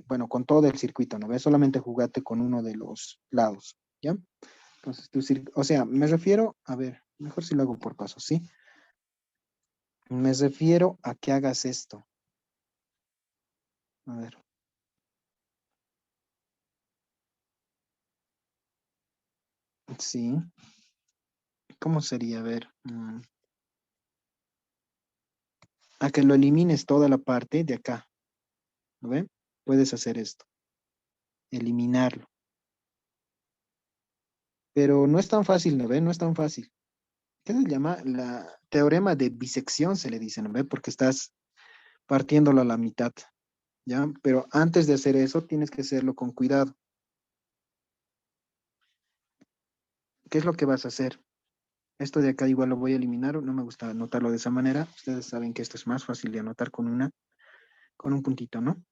bueno, con todo el circuito, ¿no ves? Solamente jugate con uno de los lados, ¿ya? Entonces, o sea, me refiero, a ver, mejor si lo hago por pasos, ¿sí? Me refiero a que hagas esto. A ver. Sí. ¿Cómo sería? A ver. A que lo elimines toda la parte de acá, ¿no ves? Puedes hacer esto, eliminarlo. Pero no es tan fácil, ¿no ves? No es tan fácil. ¿Qué se llama? La teorema de bisección se le dice, ¿no ves? Porque estás partiéndolo a la mitad, ¿ya? Pero antes de hacer eso, tienes que hacerlo con cuidado. ¿Qué es lo que vas a hacer? Esto de acá igual lo voy a eliminar, no me gusta anotarlo de esa manera. Ustedes saben que esto es más fácil de anotar con un puntito, ¿no?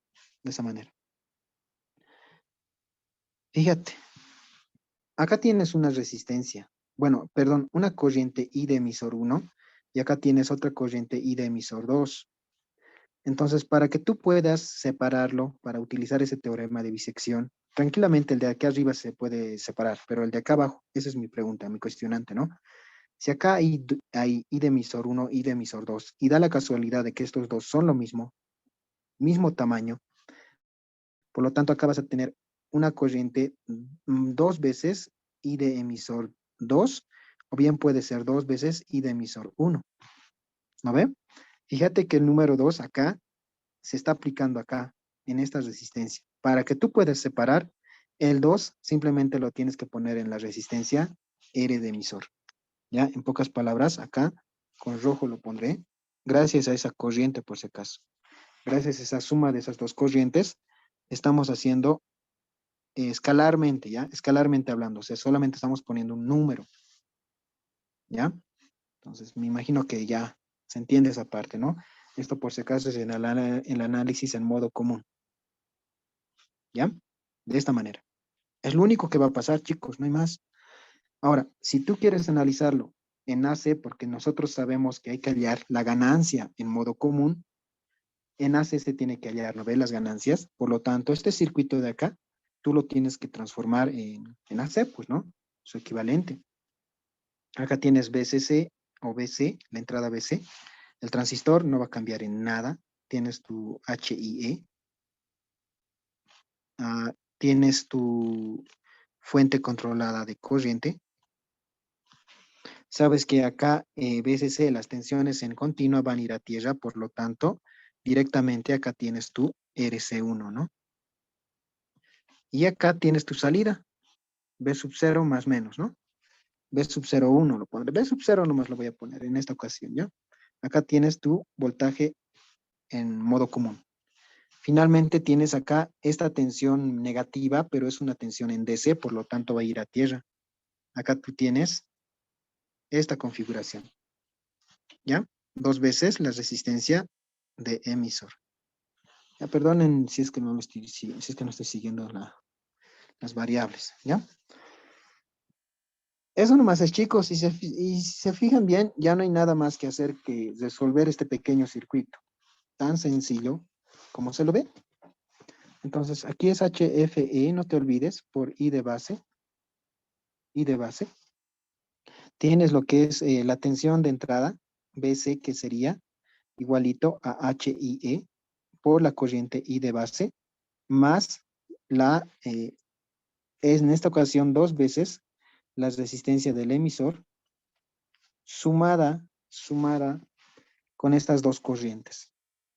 De esa manera. Fíjate, acá tienes una resistencia, bueno, perdón, una corriente I de emisor 1 y acá tienes otra corriente I de emisor 2. Entonces, para que tú puedas separarlo, para utilizar ese teorema de bisección, tranquilamente el de aquí arriba se puede separar, pero el de acá abajo, esa es mi pregunta, mi cuestionante, ¿no? Si acá hay I de emisor 1, I de emisor 2, y da la casualidad de que estos dos son lo mismo tamaño, por lo tanto acá vas a tener una corriente dos veces I de emisor 2, o bien puede ser dos veces I de emisor 1, ¿no ve? Fíjate que el número 2 acá se está aplicando acá, en esta resistencia. Para que tú puedas separar, el 2 simplemente lo tienes que poner en la resistencia R de emisor. ¿Ya? En pocas palabras, acá con rojo lo pondré, gracias a esa corriente por si acaso. Gracias a esa suma de esas dos corrientes, estamos haciendo escalarmente, ¿ya? Escalarmente hablando, o sea, solamente estamos poniendo un número, ¿ya? Entonces, me imagino que ya se entiende esa parte, ¿no? Esto por si acaso es en el análisis en modo común, ¿ya? De esta manera. Es lo único que va a pasar, chicos, no hay más. Ahora, si tú quieres analizarlo en AC, porque nosotros sabemos que hay que hallar la ganancia en modo común, en AC se tiene que hallar, ¿no ves? Las ganancias. Por lo tanto, este circuito de acá, tú lo tienes que transformar en AC, pues, ¿no? Su equivalente. Acá tienes BCC o BC, la entrada BC. El transistor no va a cambiar en nada. Tienes tu HIE. Tienes tu fuente controlada de corriente. Sabes que acá BCC, las tensiones en continua van a ir a tierra, por lo tanto, directamente acá tienes tu RC1, ¿no? Y acá tienes tu salida, B sub 0 más menos, ¿no? B sub 0, 1 lo pondré. B sub 0 nomás lo voy a poner en esta ocasión, ¿ya? Acá tienes tu voltaje en modo común. Finalmente tienes acá esta tensión negativa, pero es una tensión en DC, por lo tanto va a ir a tierra. Acá tú tienes esta configuración, ¿ya? Dos veces la resistencia de emisor. Ya, perdonen si es que no lo estoy, si es que no estoy siguiendo las variables, ¿ya? Eso nomás es, chicos, y si se fijan bien, ya no hay nada más que hacer que resolver este pequeño circuito, tan sencillo como se lo ve. Entonces, aquí es HFE, no te olvides, por I de base. I de base. Tienes lo que es la tensión de entrada, BC, que sería igualito a HIE, por la corriente I de base, más la, es en esta ocasión dos veces la resistencia del emisor, sumada con estas dos corrientes.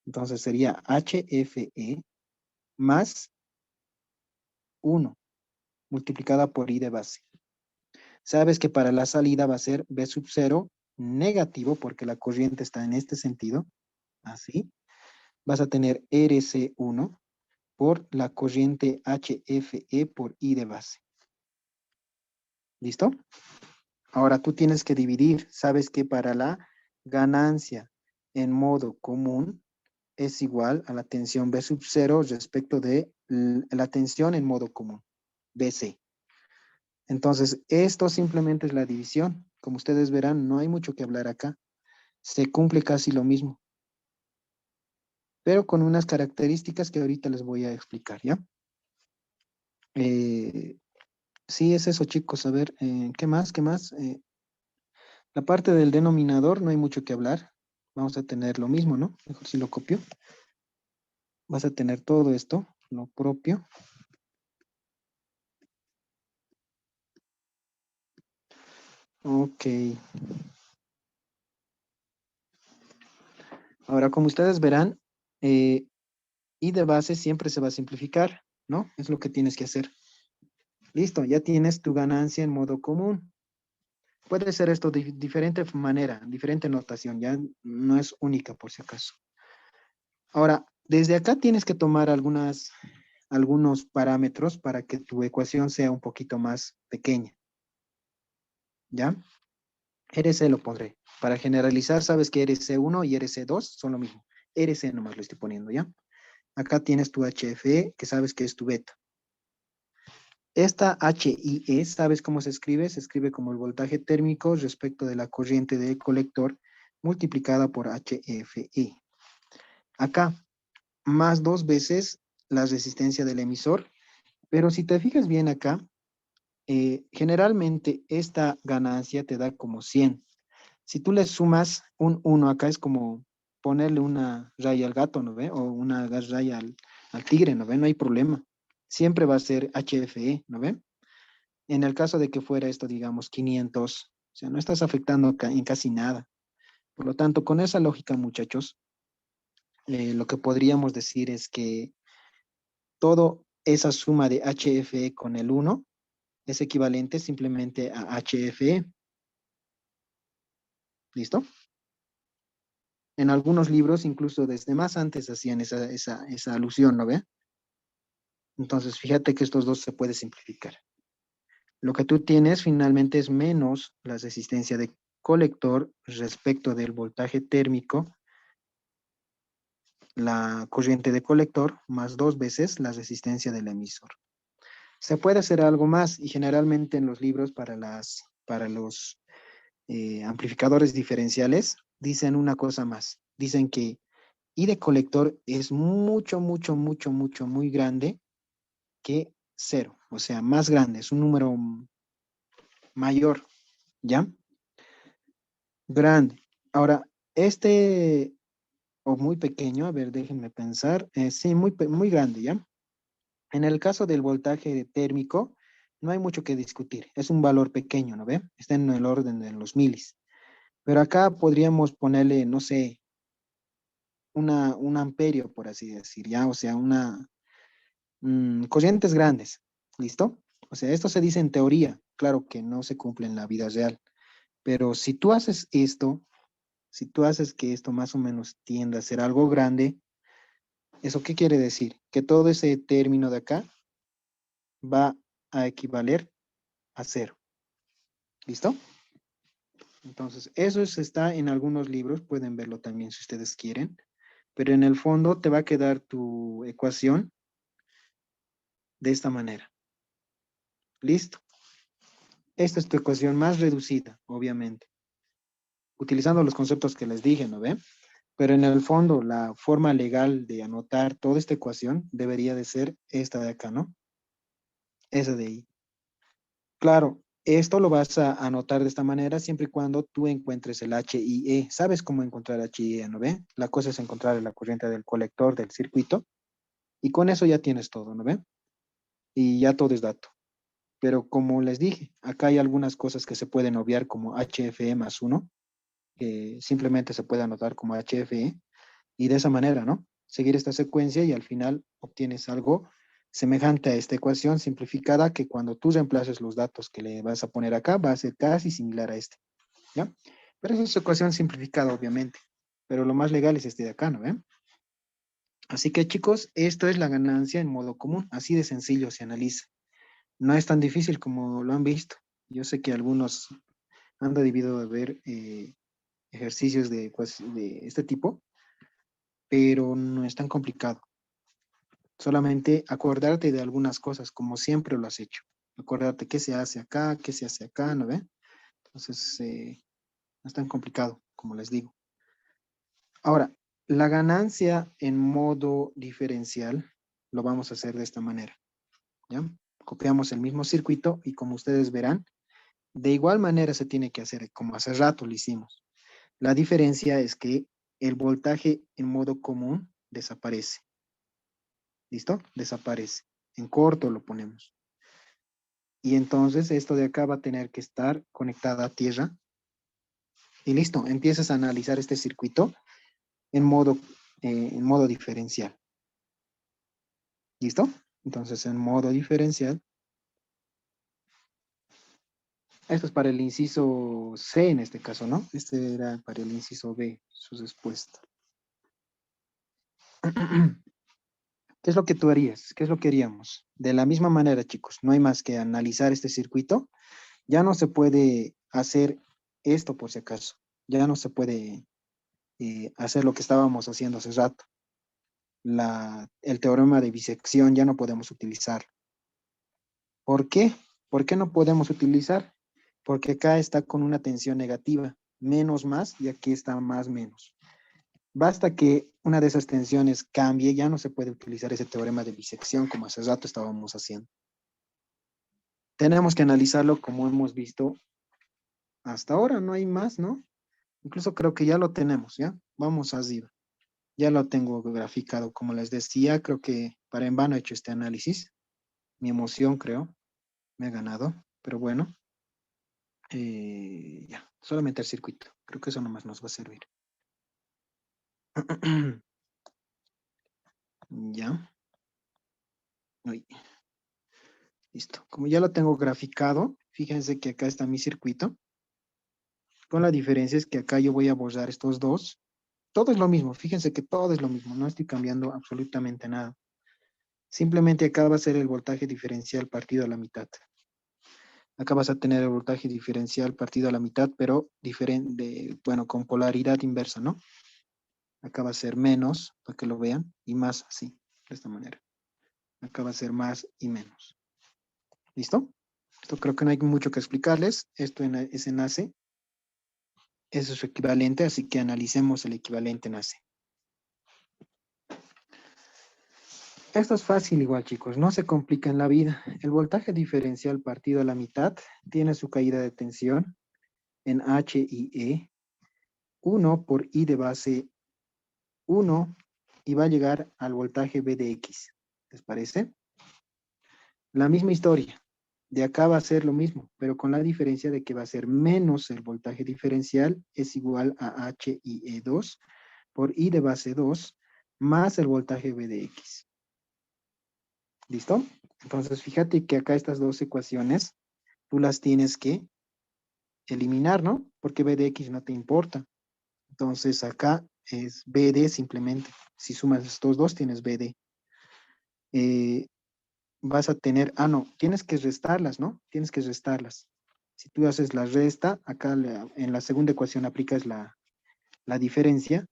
Entonces sería HFE más 1 multiplicada por I de base. Sabes que para la salida va a ser B sub 0 negativo porque la corriente está en este sentido, así. Vas a tener RC1 por la corriente HFE por I de base. ¿Listo? Ahora tú tienes que dividir. Sabes que para la ganancia en modo común es igual a la tensión B sub 0 respecto de la tensión en modo común, BC. Entonces, esto simplemente es la división. Como ustedes verán, no hay mucho que hablar acá. Se cumple casi lo mismo, pero con unas características que ahorita les voy a explicar, ¿ya? Sí, es eso, chicos. A ver, ¿qué más? ¿Qué más? La parte del denominador no hay mucho que hablar. Vamos a tener lo mismo, ¿no? Mejor si lo copio. Vas a tener todo esto, lo propio. Ok. Ahora, como ustedes verán, I de base siempre se va a simplificar, ¿no? Es lo que tienes que hacer. Listo, ya tienes tu ganancia en modo común. Puede ser esto de diferente manera, diferente notación, ya no es única por si acaso. Ahora, desde acá tienes que tomar algunos parámetros para que tu ecuación sea un poquito más pequeña. ¿Ya? RC lo pondré. Para generalizar, sabes que RC1 y RC2 son lo mismo. RC nomás lo estoy poniendo, ¿ya? Acá tienes tu HFE, que sabes que es tu beta. Esta HIE, ¿sabes cómo se escribe? Se escribe como el voltaje térmico respecto de la corriente de colector multiplicada por HFE. Acá, más 2 veces la resistencia del emisor, pero si te fijas bien acá, generalmente esta ganancia te da como 100. Si tú le sumas un 1 acá es como ponerle una raya al gato, ¿no ve? O una raya al tigre, ¿no ve? No hay problema. Siempre va a ser HFE, ¿no ve? En el caso de que fuera esto, digamos, 500, o sea, no estás afectando en casi nada. Por lo tanto, con esa lógica, muchachos, lo que podríamos decir es que todo esa suma de HFE con el 1 es equivalente simplemente a HFE. ¿Listo? En algunos libros, incluso desde más antes, hacían esa alusión, ¿no ve? Entonces, fíjate que estos dos se puede simplificar. Lo que tú tienes finalmente es menos la resistencia de colector respecto del voltaje térmico, la corriente de colector, más 2 veces la resistencia del emisor. Se puede hacer algo más y generalmente en los libros para los amplificadores diferenciales dicen una cosa más. Dicen que I de colector es mucho, mucho, mucho, mucho, muy grande que 0. O sea, más grande, es un número mayor, ¿ya? Grande. Ahora, o muy pequeño, a ver, déjenme pensar. Sí, muy grande, ¿ya? En el caso del voltaje térmico, no hay mucho que discutir. Es un valor pequeño, ¿no ve? Está en el orden de los milis. Pero acá podríamos ponerle, no sé, un amperio, por así decir, ¿ya? O sea, corrientes grandes. ¿Listo? O sea, esto se dice en teoría. Claro que no se cumple en la vida real. Pero si tú haces esto, si tú haces que esto más o menos tienda a ser algo grande, ¿eso qué quiere decir? Que todo ese término de acá va a equivaler a 0. ¿Listo? Entonces, está en algunos libros, pueden verlo también si ustedes quieren, pero en el fondo te va a quedar tu ecuación de esta manera. ¿Listo? Esta es tu ecuación más reducida, obviamente, utilizando los conceptos que les dije, ¿no ven? Pero en el fondo, la forma legal de anotar toda esta ecuación debería de ser esta de acá, ¿no? Esa de ahí. Claro, esto lo vas a anotar de esta manera siempre y cuando tú encuentres el HIE. ¿Sabes cómo encontrar HIE, no ve? La cosa es encontrar la corriente del colector del circuito y con eso ya tienes todo, ¿no ve? Y ya todo es dato. Pero como les dije, acá hay algunas cosas que se pueden obviar como HFE más 1, que simplemente se puede anotar como HFE y de esa manera, ¿no? Seguir esta secuencia y al final obtienes algo semejante a esta ecuación simplificada que cuando tú reemplaces los datos que le vas a poner acá va a ser casi similar a este, ¿ya? Pero esa es ecuación simplificada, obviamente. Pero lo más legal es este de acá, ¿no ven? Así que chicos, esto es la ganancia en modo común. Así de sencillo se analiza. No es tan difícil como lo han visto. Yo sé que algunos han debido ver ejercicios de este tipo, pero no es tan complicado. Solamente acordarte de algunas cosas, como siempre lo has hecho. Acordarte qué se hace acá, qué se hace acá, ¿no ve? Entonces, no es tan complicado, como les digo. Ahora, la ganancia en modo diferencial lo vamos a hacer de esta manera, ¿ya? Copiamos el mismo circuito y como ustedes verán, de igual manera se tiene que hacer, como hace rato lo hicimos. La diferencia es que el voltaje en modo común desaparece. ¿Listo? Desaparece. En corto lo ponemos. Y entonces esto de acá va a tener que estar conectada a tierra. Y listo, empiezas a analizar este circuito en modo diferencial. ¿Listo? Entonces en modo diferencial. Esto es para el inciso C en este caso, ¿no? Este era para el inciso B, su respuesta. ¿Qué es lo que tú harías? ¿Qué es lo que haríamos? De la misma manera, chicos, no hay más que analizar este circuito. Ya no se puede hacer esto por si acaso. Ya no se puede hacer lo que estábamos haciendo hace rato. El teorema de bisección ya no podemos utilizar. ¿Por qué? ¿Por qué no podemos utilizar? Porque acá está con una tensión negativa, menos más, y aquí está más menos. Basta que una de esas tensiones cambie, ya no se puede utilizar ese teorema de bisección como hace rato estábamos haciendo. Tenemos que analizarlo como hemos visto hasta ahora, no hay más, ¿no? Incluso creo que ya lo tenemos, ¿ya? Vamos arriba. Ya lo tengo graficado, como les decía, creo que para en vano he hecho este análisis. Mi emoción, creo, me ha ganado, pero bueno, ya, solamente el circuito. Creo que eso nomás nos va a servir. Ya. Uy, listo. Como ya lo tengo graficado, fíjense que acá está mi circuito. Con la diferencia es que acá yo voy a borrar estos dos. Todo es lo mismo, fíjense que todo es lo mismo, no estoy cambiando absolutamente nada. Simplemente acá va a ser el voltaje diferencial partido a la mitad. Acá vas a tener el voltaje diferencial partido a la mitad, pero diferente, bueno, con polaridad inversa, ¿no? Acá va a ser menos, para que lo vean, y más así, de esta manera. Acá va a ser más y menos. ¿Listo? Esto creo que no hay mucho que explicarles. Esto es en AC. Eso es su equivalente, así que analicemos el equivalente en AC. Esto es fácil igual, chicos, no se complica en la vida. El voltaje diferencial partido a la mitad tiene su caída de tensión en H y E, 1 por I de base 1 y va a llegar al voltaje V de X. ¿Les parece? La misma historia. De acá va a ser lo mismo, pero con la diferencia de que va a ser menos el voltaje diferencial es igual a H y E2 por I de base 2 más el voltaje V de X. ¿Listo? Entonces, fíjate que acá estas dos ecuaciones, tú las tienes que eliminar, ¿no? Porque B de X no te importa. Entonces, acá es BD simplemente. Si sumas estos dos, tienes BD. Vas a tener, no, tienes que restarlas, ¿no? Tienes que restarlas. Si tú haces la resta, acá en la segunda ecuación aplicas la diferencia,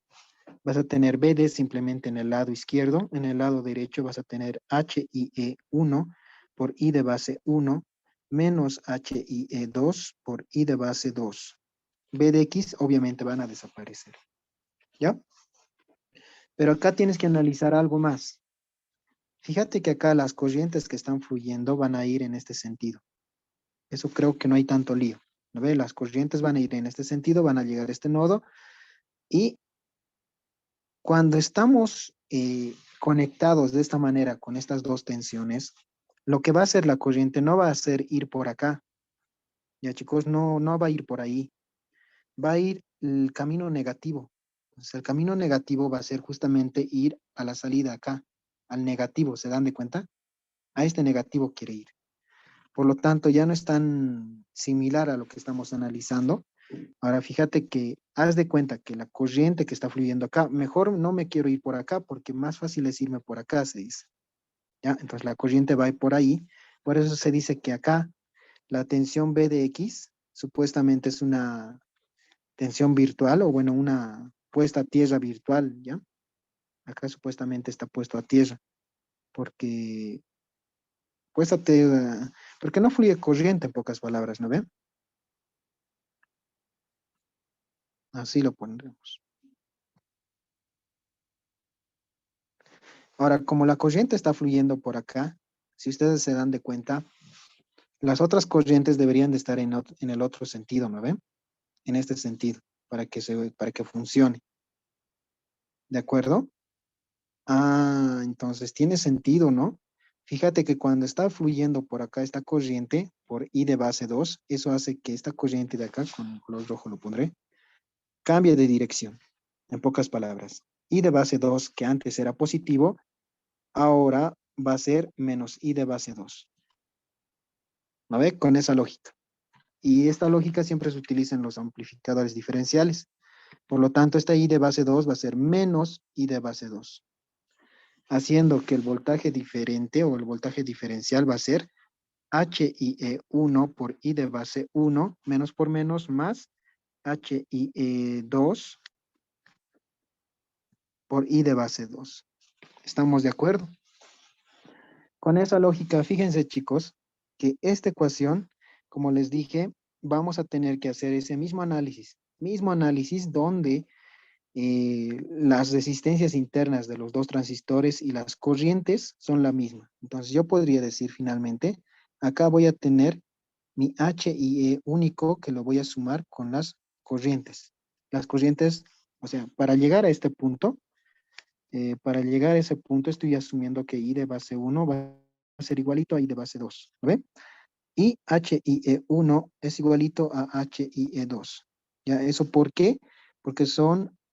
vas a tener BD simplemente en el lado izquierdo, en el lado derecho vas a tener H I E 1 por I de base 1 menos H I E 2 por I de base 2. B de X obviamente van a desaparecer, ¿ya? Pero acá tienes que analizar algo más. Fíjate que acá las corrientes que están fluyendo van a ir en este sentido. Eso creo que no hay tanto lío. ¿No ve? Las corrientes van a ir en este sentido, van a llegar a este nodo y cuando estamos conectados de esta manera con estas dos tensiones, lo que va a hacer la corriente no va a ser ir por acá. Ya chicos, no va a ir por ahí. Va a ir el camino negativo. Entonces, el camino negativo va a ser justamente ir a la salida acá, al negativo, ¿se dan de cuenta? A este negativo quiere ir. Por lo tanto, ya no es tan similar a lo que estamos analizando. Ahora, fíjate que haz de cuenta que la corriente que está fluyendo acá, mejor no me quiero ir por acá porque más fácil es irme por acá, se dice. ¿Ya? Entonces la corriente va a ir por ahí. Por eso se dice que acá la tensión B de X supuestamente es una tensión virtual o bueno, una puesta a tierra virtual, ¿ya? Acá supuestamente está puesto a tierra porque puesta a tierra, porque no fluye corriente en pocas palabras, ¿no ven? Así lo pondremos. Ahora, como la corriente está fluyendo por acá, si ustedes se dan de cuenta, las otras corrientes deberían de estar en el otro sentido, ¿no ven? En este sentido, para que funcione. ¿De acuerdo? Entonces tiene sentido, ¿no? Fíjate que cuando está fluyendo por acá esta corriente, por I de base 2, eso hace que esta corriente de acá, con el color rojo lo pondré, cambie de dirección. En pocas palabras, I de base 2, que antes era positivo, ahora va a ser menos I de base 2. ¿No ve? Con esa lógica. Y esta lógica siempre se utiliza en los amplificadores diferenciales. Por lo tanto, esta I de base 2 va a ser menos I de base 2. Haciendo que el voltaje diferente o el voltaje diferencial va a ser HIE1 por I de base 1 menos por menos más HIE2 por I de base 2. ¿Estamos de acuerdo? Con esa lógica, fíjense chicos, que esta ecuación, como les dije, vamos a tener que hacer ese mismo análisis donde las resistencias internas de los dos transistores y las corrientes son la misma. Entonces yo podría decir finalmente, acá voy a tener mi H y E único que lo voy a sumar con las corrientes. Las corrientes, o sea, para llegar a ese punto estoy asumiendo que I de base 1 va a ser igualito a I de base 2, ¿no ve? Y H y E1 es igualito a H y E2. ¿Ya? ¿Eso por qué? Porque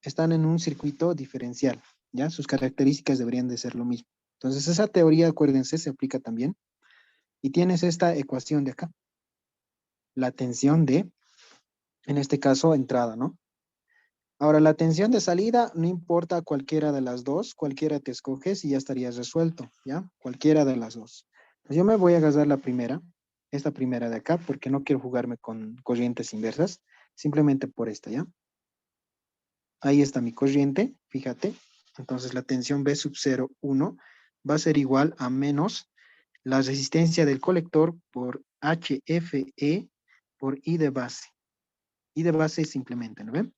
están en un circuito diferencial, ¿ya? Sus características deberían de ser lo mismo. Entonces, esa teoría, acuérdense, se aplica también. Y tienes esta ecuación de acá. La tensión de, en este caso, entrada, ¿no? Ahora, la tensión de salida, no importa cualquiera de las dos, cualquiera te escoges y ya estarías resuelto, ¿ya? Cualquiera de las dos. Pues yo me voy a gastar la primera, esta primera de acá, porque no quiero jugarme con corrientes inversas, simplemente por esta, ¿ya? Ahí está mi corriente, fíjate. Entonces la tensión B sub 0, 1 va a ser igual a menos la resistencia del colector por HFE por I de base. I de base simplemente, ¿no ven?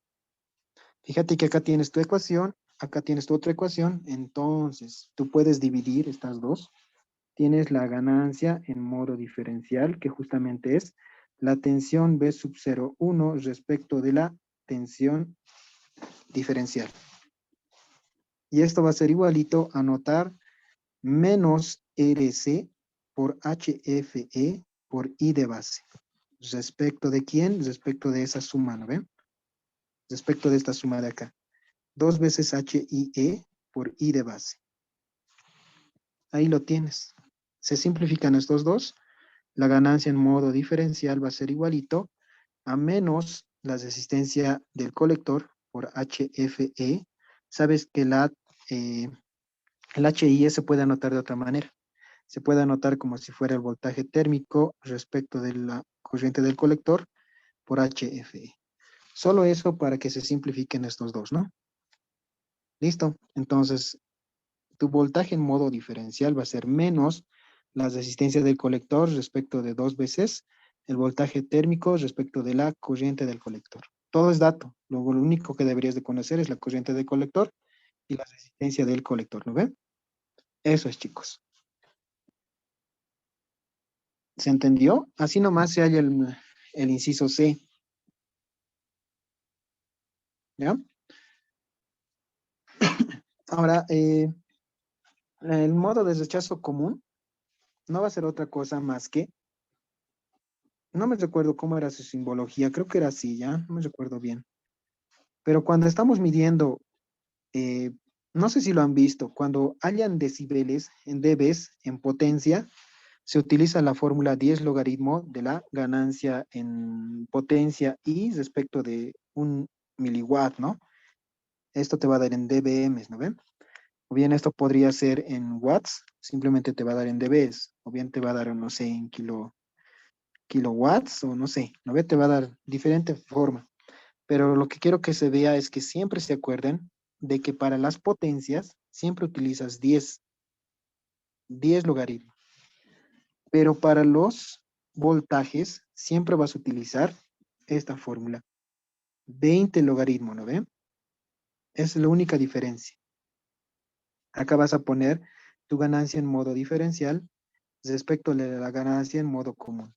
Fíjate que acá tienes tu ecuación, acá tienes tu otra ecuación, entonces tú puedes dividir estas dos. Tienes la ganancia en modo diferencial, que justamente es la tensión B sub 0, 1 respecto de la tensión diferencial. Y esto va a ser igualito a notar menos RC por HFE por I de base. ¿Respecto de quién? Respecto de esa suma, ¿no ven? Respecto de esta suma de acá. 2 veces HIE por I de base. Ahí lo tienes. Se simplifican estos dos. La ganancia en modo diferencial va a ser igualito a menos la resistencia del colector por HFE. Sabes que el HIE se puede anotar de otra manera. Se puede anotar como si fuera el voltaje térmico respecto de la corriente del colector por HFE. Solo eso para que se simplifiquen estos dos, ¿no? Listo. Entonces, tu voltaje en modo diferencial va a ser menos la resistencia del colector respecto de 2 veces el voltaje térmico respecto de la corriente del colector. Todo es dato. Luego, lo único que deberías de conocer es la corriente del colector y la resistencia del colector, ¿no ven? Eso es, chicos. ¿Se entendió? Así nomás se halla el inciso C. ¿Ya? Ahora, el modo de rechazo común no va a ser otra cosa más que, no me recuerdo cómo era su simbología, creo que era así, ¿ya? No me recuerdo bien. Pero cuando estamos midiendo, eh, no sé si lo han visto, cuando hayan decibeles en dBs en potencia, se utiliza la fórmula 10 logaritmo de la ganancia en potencia y respecto de un miliwatt, ¿no? Esto te va a dar en dBm, ¿no ven? O bien esto podría ser en watts, simplemente te va a dar en dBs, o bien te va a dar, no sé, en kilowatts, o no sé, ¿no ve? Te va a dar diferente forma. Pero lo que quiero que se vea es que siempre se acuerden de que para las potencias siempre utilizas 10 logaritmos. Pero para los voltajes siempre vas a utilizar esta fórmula, 20 logaritmo, ¿no ven? Esa es la única diferencia. Acá vas a poner tu ganancia en modo diferencial respecto a la ganancia en modo común.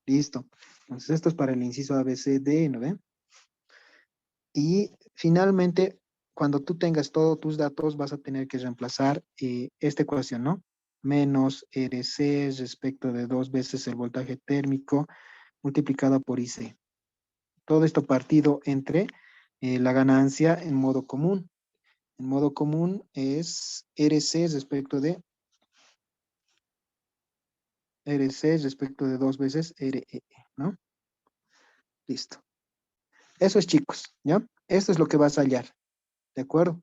Listo. Entonces esto es para el inciso ABCD, ¿no ven? Y finalmente, cuando tú tengas todos tus datos, vas a tener que reemplazar esta ecuación, ¿no? Menos RC respecto de 2 veces el voltaje térmico multiplicado por IC. Todo esto partido entre la ganancia en modo común. En modo común es RC respecto de 2 veces RE, ¿no? Listo. Eso es, chicos, ¿ya? Esto es lo que vas a hallar, ¿de acuerdo?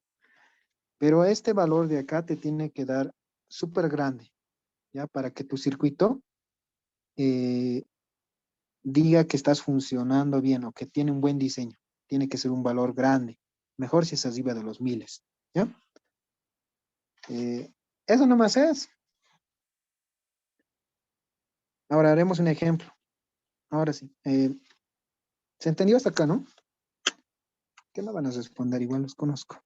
Pero este valor de acá te tiene que dar súper grande, ¿ya? Para que tu circuito eh, diga que estás funcionando bien o que tiene un buen diseño. Tiene que ser un valor grande. Mejor si es arriba de los miles, ¿ya? Eso nomás es. Ahora haremos un ejemplo. Ahora sí. ¿Se entendió hasta acá, no? ¿Qué me van a responder? Igual los conozco.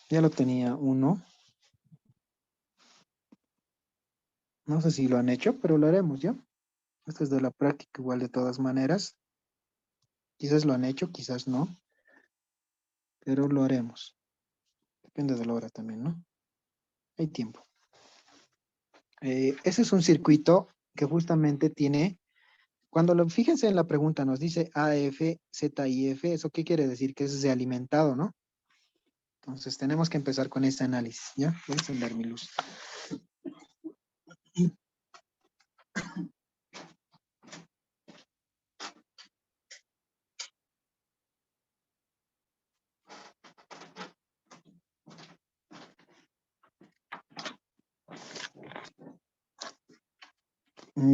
Ya lo tenía uno. No sé si lo han hecho, pero lo haremos, ¿ya? Esto es de la práctica igual de todas maneras. Quizás lo han hecho, quizás no, pero lo haremos. Depende de la hora también, ¿no? Hay tiempo. Ese es un circuito que justamente tiene, fíjense en la pregunta, nos dice AF, ZIF, ¿eso qué quiere decir? Que es de alimentado, ¿no? Entonces tenemos que empezar con este análisis, ¿ya? Voy a encender mi luz.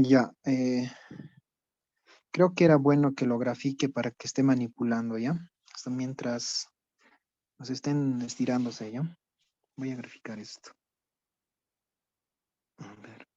Ya, creo que era bueno que lo grafique para que esté manipulando, ¿ya? Hasta mientras nos estén estirándose, ¿ya? Voy a graficar esto. A ver.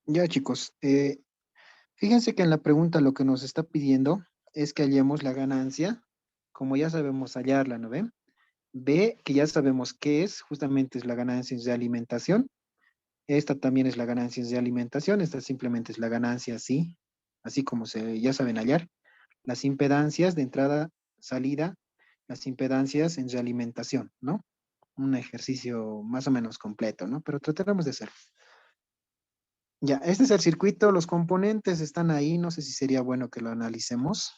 Ya, chicos, fíjense que en la pregunta lo que nos está pidiendo es que hallemos la ganancia, como ya sabemos hallarla, ¿no ven? B, que ya sabemos qué es, justamente es la ganancia de alimentación. Esta también es la ganancia de alimentación, esta simplemente es la ganancia así, así como ya saben hallar. Las impedancias de entrada, salida, las impedancias en realimentación, ¿no? Un ejercicio más o menos completo, ¿no? Pero trataremos de hacerlo. Ya, este es el circuito, los componentes están ahí, no sé si sería bueno que lo analicemos.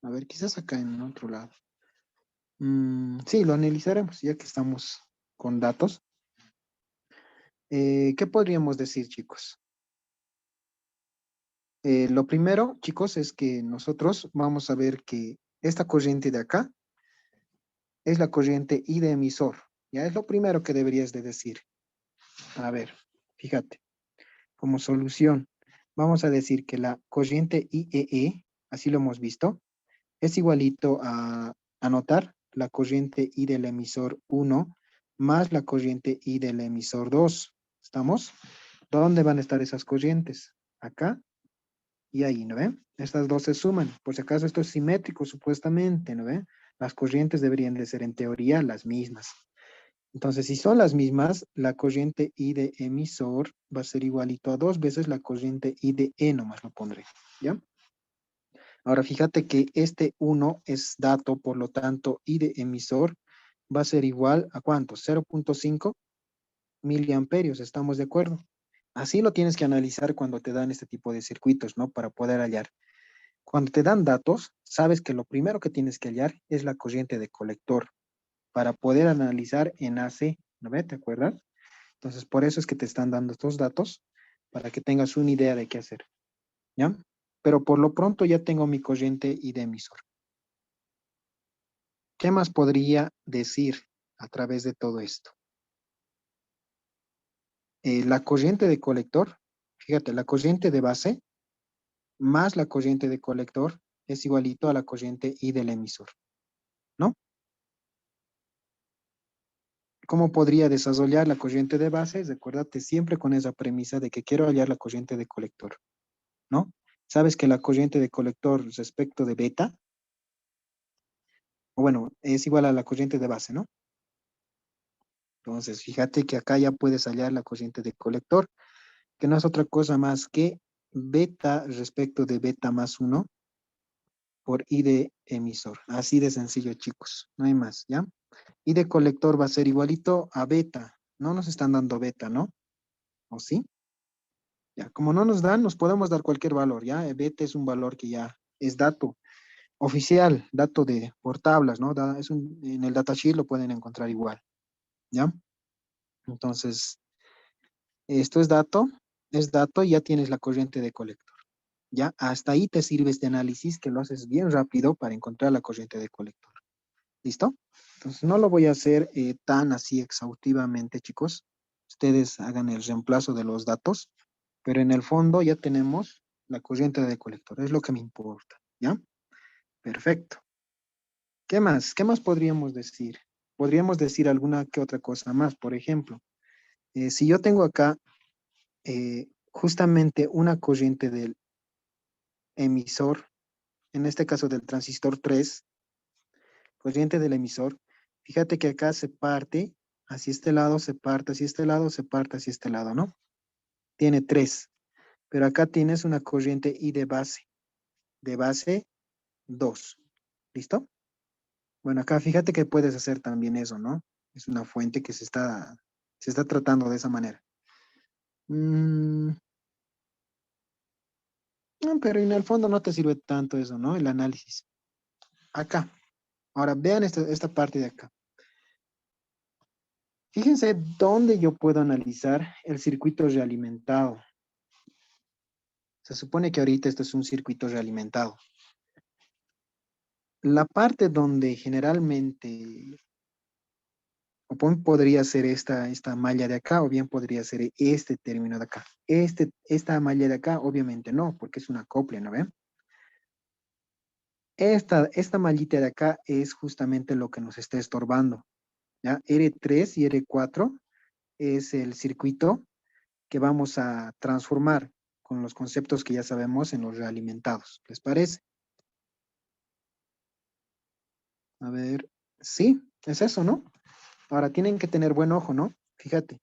A ver, quizás acá en otro lado. Sí, lo analizaremos ya que estamos con datos. ¿Qué podríamos decir, chicos? Lo primero, chicos, es que nosotros vamos a ver que Esta corriente de acá es la corriente I de emisor. Ya es lo primero que deberías de decir. A ver, fíjate, como solución, vamos a decir que la corriente IEE, así lo hemos visto, es igualito a anotar la corriente I del emisor 1 más la corriente I del emisor 2. ¿Estamos? ¿Dónde van a estar esas corrientes? Acá y ahí, ¿no ven? Estas dos se suman. Por si acaso esto es simétrico, supuestamente, ¿no ven? Las corrientes deberían de ser en teoría las mismas. Entonces, si son las mismas, la corriente I de emisor va a ser igualito a 2 veces la corriente I de E, nomás lo pondré, ¿ya? Ahora, fíjate que este 1 es dato, por lo tanto, I de emisor va a ser igual a ¿cuánto? 0.5 miliamperios, ¿estamos de acuerdo? Así lo tienes que analizar cuando te dan este tipo de circuitos, ¿no? Para poder hallar. Cuando te dan datos, sabes que lo primero que tienes que hallar es la corriente de colector para poder analizar en AC, ¿no ve? ¿Te acuerdas? Entonces, por eso es que te están dando estos datos para que tengas una idea de qué hacer, ¿ya? Pero por lo pronto ya tengo mi corriente y de emisor. ¿Qué más podría decir a través de todo esto? La corriente de colector, fíjate, la corriente de base más la corriente de colector es igualito a la corriente I del emisor, ¿no? ¿Cómo podría desarrollar la corriente de base? Recuérdate siempre con esa premisa de que quiero hallar la corriente de colector, ¿no? Sabes que la corriente de colector respecto de beta, bueno, es igual a la corriente de base, ¿no? Entonces, fíjate que acá ya puedes hallar la corriente de colector, que no es otra cosa más que beta respecto de beta más 1 por I de emisor. Así de sencillo, chicos. No hay más, ¿ya? I de colector va a ser igualito a beta. No nos están dando beta, ¿no? ¿O sí? Ya, como no nos dan, nos podemos dar cualquier valor, ¿ya? Beta es un valor que ya es dato oficial, dato de por tablas, ¿no? En el datasheet lo pueden encontrar igual, ¿ya? Entonces, esto es dato y ya tienes la corriente de colector, ¿ya? Hasta ahí te sirve este análisis que lo haces bien rápido para encontrar la corriente de colector. ¿Listo? Entonces, no lo voy a hacer tan así exhaustivamente, chicos. Ustedes hagan el reemplazo de los datos, pero en el fondo ya tenemos la corriente de colector, es lo que me importa, ¿ya? Perfecto. ¿Qué más? ¿Qué más podríamos decir? Podríamos decir alguna que otra cosa más. Por ejemplo, si yo tengo acá justamente una corriente del emisor, en este caso del transistor 3, corriente del emisor, fíjate que acá se parte, hacia este lado se parte, hacia este lado se parte, hacia este lado, ¿no? Tiene 3, pero acá tienes una corriente I de base 2. ¿Listo? Bueno, acá fíjate que puedes hacer también eso, ¿no? Es una fuente que se está tratando de esa manera. No, pero en el fondo no te sirve tanto eso, ¿no? El análisis. Acá. Ahora vean esta parte de acá. Fíjense dónde yo puedo analizar el circuito realimentado. Se supone que ahorita esto es un circuito realimentado. La parte donde generalmente, o podría ser esta malla de acá, o bien podría ser este término de acá. Esta malla de acá, obviamente no, porque es una copla, ¿no ven? Esta mallita de acá es justamente lo que nos está estorbando, ¿ya? R3 y R4 es el circuito que vamos a transformar con los conceptos que ya sabemos en los realimentados. ¿Les parece? A ver, sí, es eso, ¿no? Ahora tienen que tener buen ojo, ¿no? Fíjate,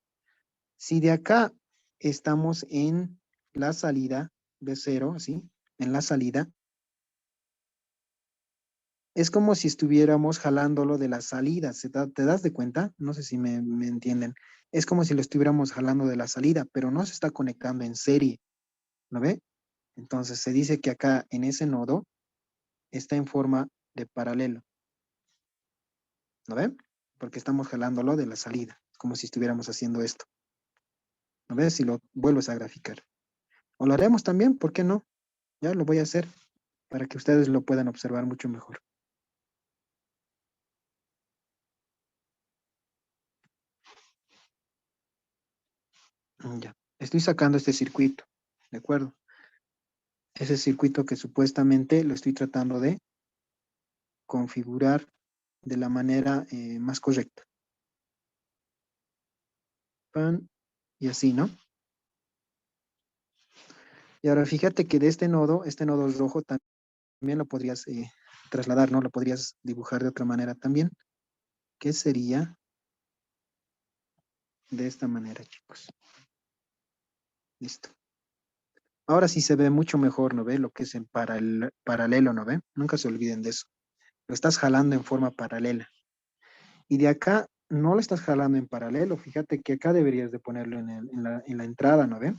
si de acá estamos en la salida de cero, ¿sí? En la salida, es como si estuviéramos jalándolo de la salida. ¿Te das de cuenta? No sé si me entienden. Es como si lo estuviéramos jalando de la salida, pero no se está conectando en serie, ¿no ve? Entonces se dice que acá en ese nodo está en forma de paralelo, ¿no ve? Porque estamos jalándolo de la salida, como si estuviéramos haciendo esto. ¿No ves? Si lo vuelves a graficar. O lo haremos también, ¿por qué no? Ya lo voy a hacer para que ustedes lo puedan observar mucho mejor. Ya. Estoy sacando este circuito, ¿de acuerdo? Ese circuito que supuestamente lo estoy tratando de configurar de la manera más correcta. Pan, y así, ¿no? Y ahora fíjate que de este nodo rojo también lo podrías trasladar, ¿no? Lo podrías dibujar de otra manera también, que sería de esta manera, chicos. Listo. Ahora sí se ve mucho mejor, ¿no ve? Lo que es en paralelo, ¿no ve? Nunca se olviden de eso. Lo estás jalando en forma paralela. Y de acá no lo estás jalando en paralelo. Fíjate que acá deberías de ponerlo en la entrada, ¿no ve?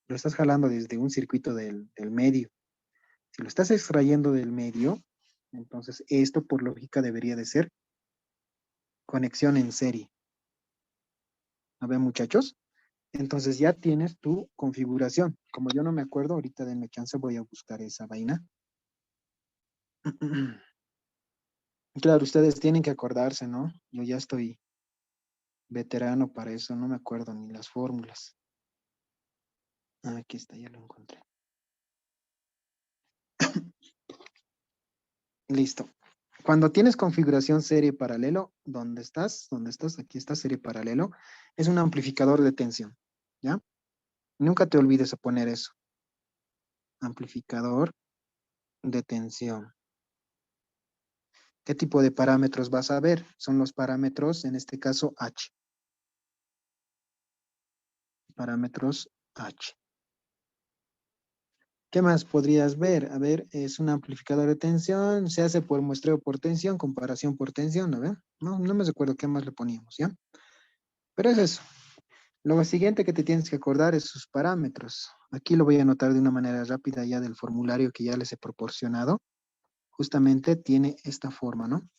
Lo estás jalando desde un circuito del medio. Si lo estás extrayendo del medio, entonces esto por lógica debería de ser conexión en serie. ¿No ven, muchachos? Entonces ya tienes tu configuración. Como yo no me acuerdo, ahorita denme chance, voy a buscar esa vaina. Claro, ustedes tienen que acordarse, ¿no? Yo ya estoy veterano para eso, no me acuerdo ni las fórmulas. Ah, aquí está, ya lo encontré. Listo. Cuando tienes configuración serie paralelo, ¿dónde estás? ¿Dónde estás? Aquí está serie paralelo. Es un amplificador de tensión, ¿ya? Nunca te olvides de poner eso. Amplificador de tensión. ¿Qué tipo de parámetros vas a ver? Son los parámetros, en este caso, H. Parámetros H. ¿Qué más podrías ver? A ver, es un amplificador de tensión, se hace por muestreo por tensión, comparación por tensión, ¿no ven? No me recuerdo qué más le poníamos, ¿ya? Pero es eso. Lo siguiente que te tienes que acordar es sus parámetros. Aquí lo voy a anotar de una manera rápida ya del formulario que ya les he proporcionado. Justamente tiene esta forma, ¿no?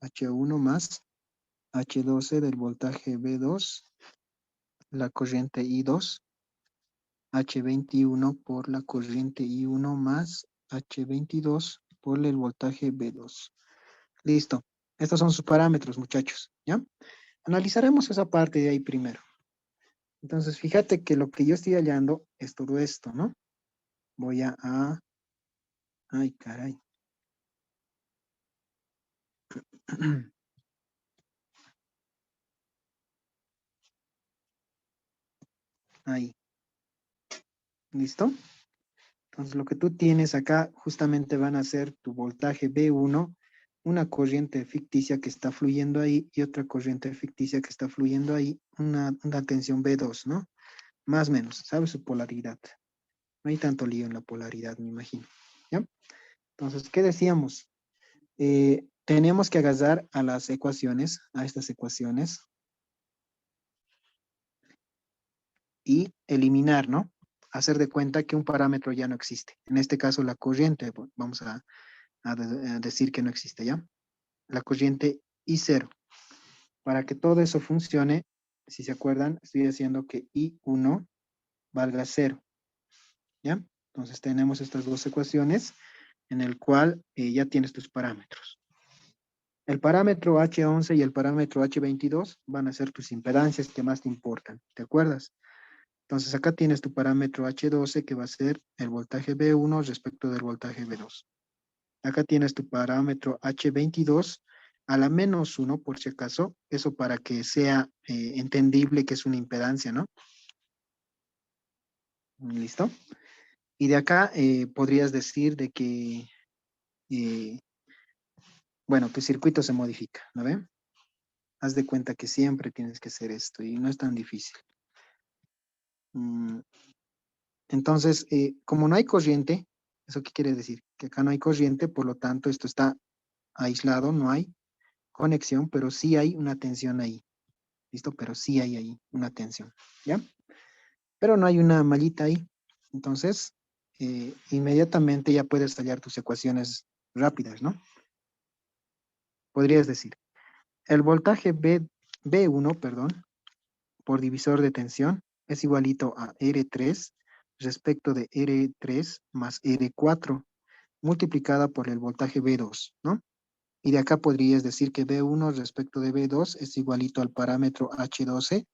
H1 más H12 del voltaje V2, la corriente I2, H21 por la corriente I1 más H22 por el voltaje V2. Listo. Estos son sus parámetros, muchachos, ¿ya? Analizaremos esa parte de ahí primero. Entonces, fíjate que lo que yo estoy hallando es todo esto, ¿no? Voy ay, caray. Ahí. ¿Listo? Entonces, lo que tú tienes acá justamente van a ser tu voltaje B1, una corriente ficticia que está fluyendo ahí y otra corriente ficticia que está fluyendo ahí, una tensión B2, ¿no? Más o menos, ¿sabes su polaridad? No hay tanto lío en la polaridad, me imagino. ¿Ya? Entonces, ¿qué decíamos? Teníamos que agarrar a las ecuaciones, a estas ecuaciones, y eliminar, ¿no? Hacer de cuenta que un parámetro ya no existe. En este caso, la corriente, vamos a decir que no existe, ¿ya? La corriente I0. Para que todo eso funcione, si se acuerdan, estoy haciendo que I1 valga 0, ¿ya? Entonces tenemos estas dos ecuaciones en el cual ya tienes tus parámetros. El parámetro H11 y el parámetro H22 van a ser tus impedancias que más te importan, ¿te acuerdas? Entonces acá tienes tu parámetro H12 que va a ser el voltaje V1 respecto del voltaje V2. Acá tienes tu parámetro H22 a la -1 por si acaso, eso para que sea entendible que es una impedancia, ¿no? ¿Listo? Y de acá podrías decir de que, eh, bueno, tu circuito se modifica, ¿no ven? Haz de cuenta que siempre tienes que hacer esto y no es tan difícil. Entonces, como no hay corriente, ¿eso qué quiere decir? Que acá no hay corriente, por lo tanto esto está aislado, no hay conexión, pero sí hay una tensión ahí. ¿Listo? Pero sí hay ahí una tensión, ¿ya? Pero no hay una mallita ahí. Entonces, inmediatamente ya puedes tallar tus ecuaciones rápidas, ¿no? Podrías decir, el voltaje B1, perdón, por divisor de tensión es igualito a R3 respecto de R3 más R4 multiplicada por el voltaje B2, ¿no? Y de acá podrías decir que B1 respecto de B2 es igualito al parámetro H12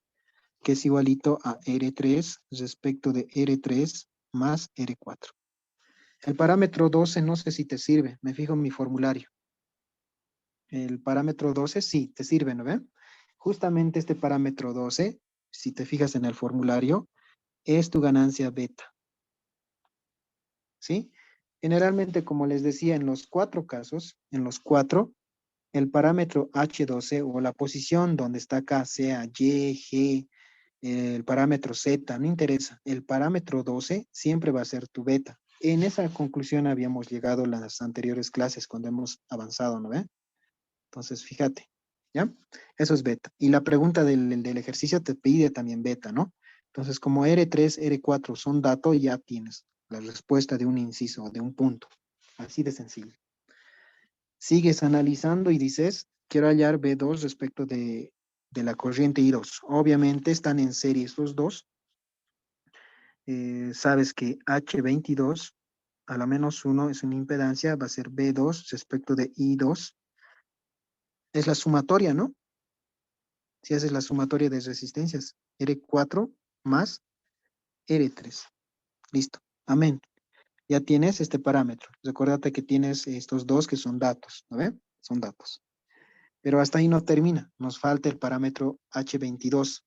que es igualito a R3 respecto de R3 más R4. El parámetro 12 no sé si te sirve, me fijo en mi formulario. El parámetro 12 sí, te sirve, ¿no ven? Justamente este parámetro 12, si te fijas en el formulario, es tu ganancia beta, ¿sí? Generalmente, como les decía, en los 4 casos, en los 4, el parámetro H12 o la posición donde está acá, sea Y, G, el parámetro Z, no interesa. El parámetro 12 siempre va a ser tu beta. En esa conclusión habíamos llegado en las anteriores clases cuando hemos avanzado, ¿no ve? Entonces, fíjate, ¿ya? Eso es beta. Y la pregunta del ejercicio te pide también beta, ¿no? Entonces, como R3, R4 son datos, ya tienes la respuesta de un inciso, de un punto. Así de sencillo. Sigues analizando y dices, quiero hallar B2 respecto de la corriente I2. Obviamente están en serie estos dos. Sabes que H22 a la menos 1 es una impedancia, va a ser B2 respecto de I2. Es la sumatoria, ¿no? Si haces la sumatoria de resistencias, R4 más R3. Listo. Amén. Ya tienes este parámetro. Recuérdate que tienes estos dos que son datos, ¿no ve? Son datos. Pero hasta ahí no termina. Nos falta el parámetro H22.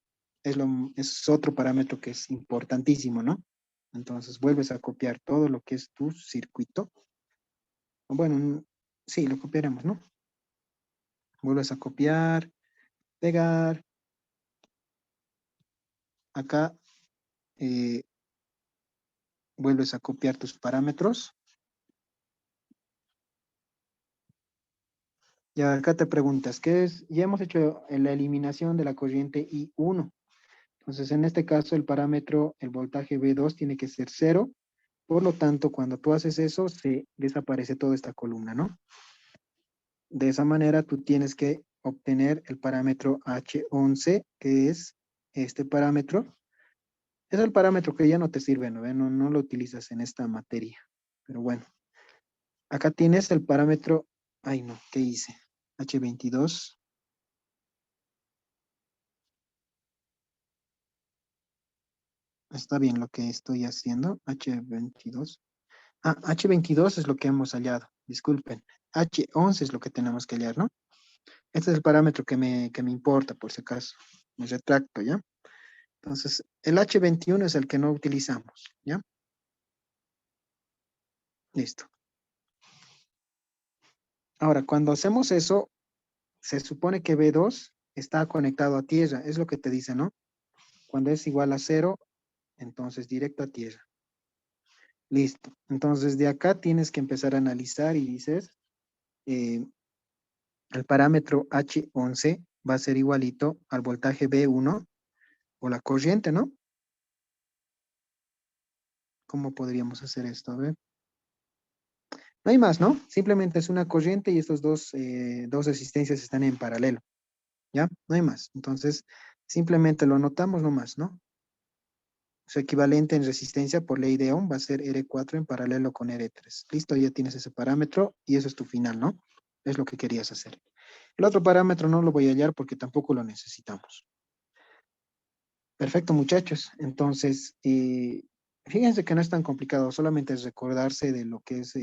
Es otro parámetro que es importantísimo, ¿no? Entonces vuelves a copiar todo lo que es tu circuito. Bueno, sí, lo copiaremos, ¿no? Vuelves a copiar, pegar. Acá eh, vuelves a copiar tus parámetros. Y acá te preguntas, ¿qué es? Ya hemos hecho la eliminación de la corriente I1. Entonces, en este caso, el parámetro, el voltaje V2 tiene que ser 0. Por lo tanto, cuando tú haces eso, se desaparece toda esta columna, ¿no? De esa manera, tú tienes que obtener el parámetro H11, que es este parámetro. Es el parámetro que ya no te sirve, ¿no? No lo utilizas en esta materia. Pero bueno, acá tienes el parámetro, ay no, ¿qué hice? H22. Está bien lo que estoy haciendo. H22. Ah, H22 es lo que hemos hallado. Disculpen. H11 es lo que tenemos que hallar, ¿no? Este es el parámetro que me importa, por si acaso. Me retracto, ¿ya? Entonces, el H21 es el que no utilizamos, ¿ya? Listo. Ahora, cuando hacemos eso, se supone que B2 está conectado a tierra. Es lo que te dice, ¿no? Cuando es igual a 0, entonces directo a tierra. Listo. Entonces, de acá tienes que empezar a analizar y dices, eh, el parámetro H11 va a ser igualito al voltaje B1 o la corriente, ¿no? ¿Cómo podríamos hacer esto? A ver. No hay más, ¿no? Simplemente es una corriente y estos dos resistencias están en paralelo, ¿ya? No hay más. Entonces, simplemente lo anotamos nomás, ¿no? Su equivalente en resistencia por ley de Ohm va a ser R4 en paralelo con R3. Listo, ya tienes ese parámetro y eso es tu final, ¿no? Es lo que querías hacer. El otro parámetro no lo voy a hallar porque tampoco lo necesitamos. Perfecto, muchachos. Entonces, fíjense que no es tan complicado, solamente es recordarse de lo que es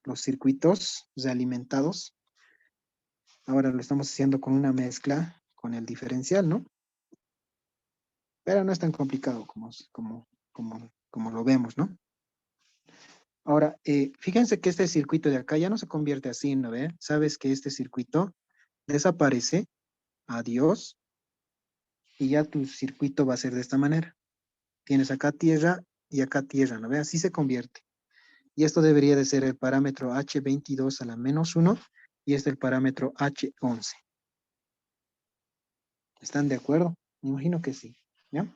los circuitos realimentados. Ahora lo estamos haciendo con una mezcla con el diferencial, ¿no? Pero no es tan complicado como lo vemos, ¿no? Ahora, fíjense que este circuito de acá ya no se convierte así, ¿no ve? Sabes que este circuito desaparece, adiós, y ya tu circuito va a ser de esta manera. Tienes acá tierra y acá tierra, ¿no ve? Así se convierte. Y esto debería de ser el parámetro H22 a la menos 1 y este el parámetro H11. ¿Están de acuerdo? Me imagino que sí, ¿ya?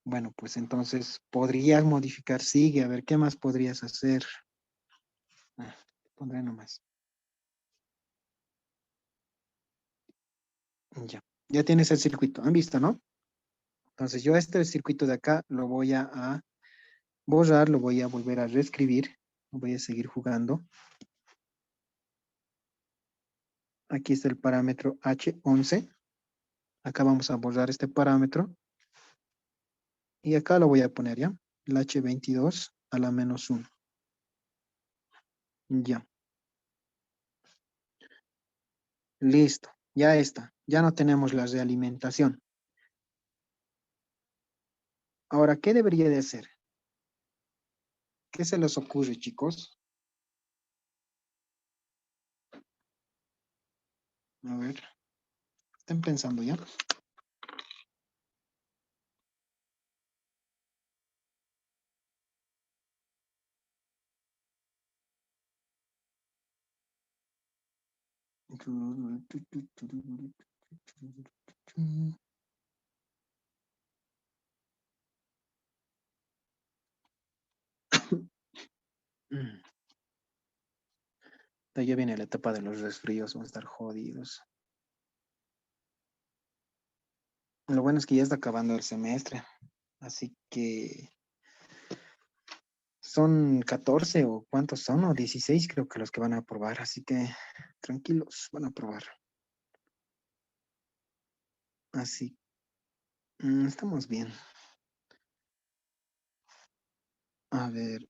Bueno, pues entonces podrías modificar sigue, a ver qué más podrías hacer. Ah, pondré nomás. Ya tienes el circuito, ¿han visto, no? Entonces yo este circuito de acá lo voy a borrar, lo voy a volver a reescribir, voy a seguir jugando. Aquí está el parámetro H11. Acá vamos a borrar este parámetro. Y acá lo voy a poner, ¿ya? El H22 a la menos 1. Ya. Listo. Ya está. Ya no tenemos la realimentación. Ahora, ¿qué debería de hacer? ¿Qué se les ocurre, chicos? A ver. Estén pensando ya. Ya viene la etapa de los resfríos, vamos a estar jodidos. Lo bueno es que ya está acabando el semestre, así que son 14 o cuántos son, o 16 creo que los que van a aprobar, así que tranquilos, van a aprobar. Así, estamos bien. A ver,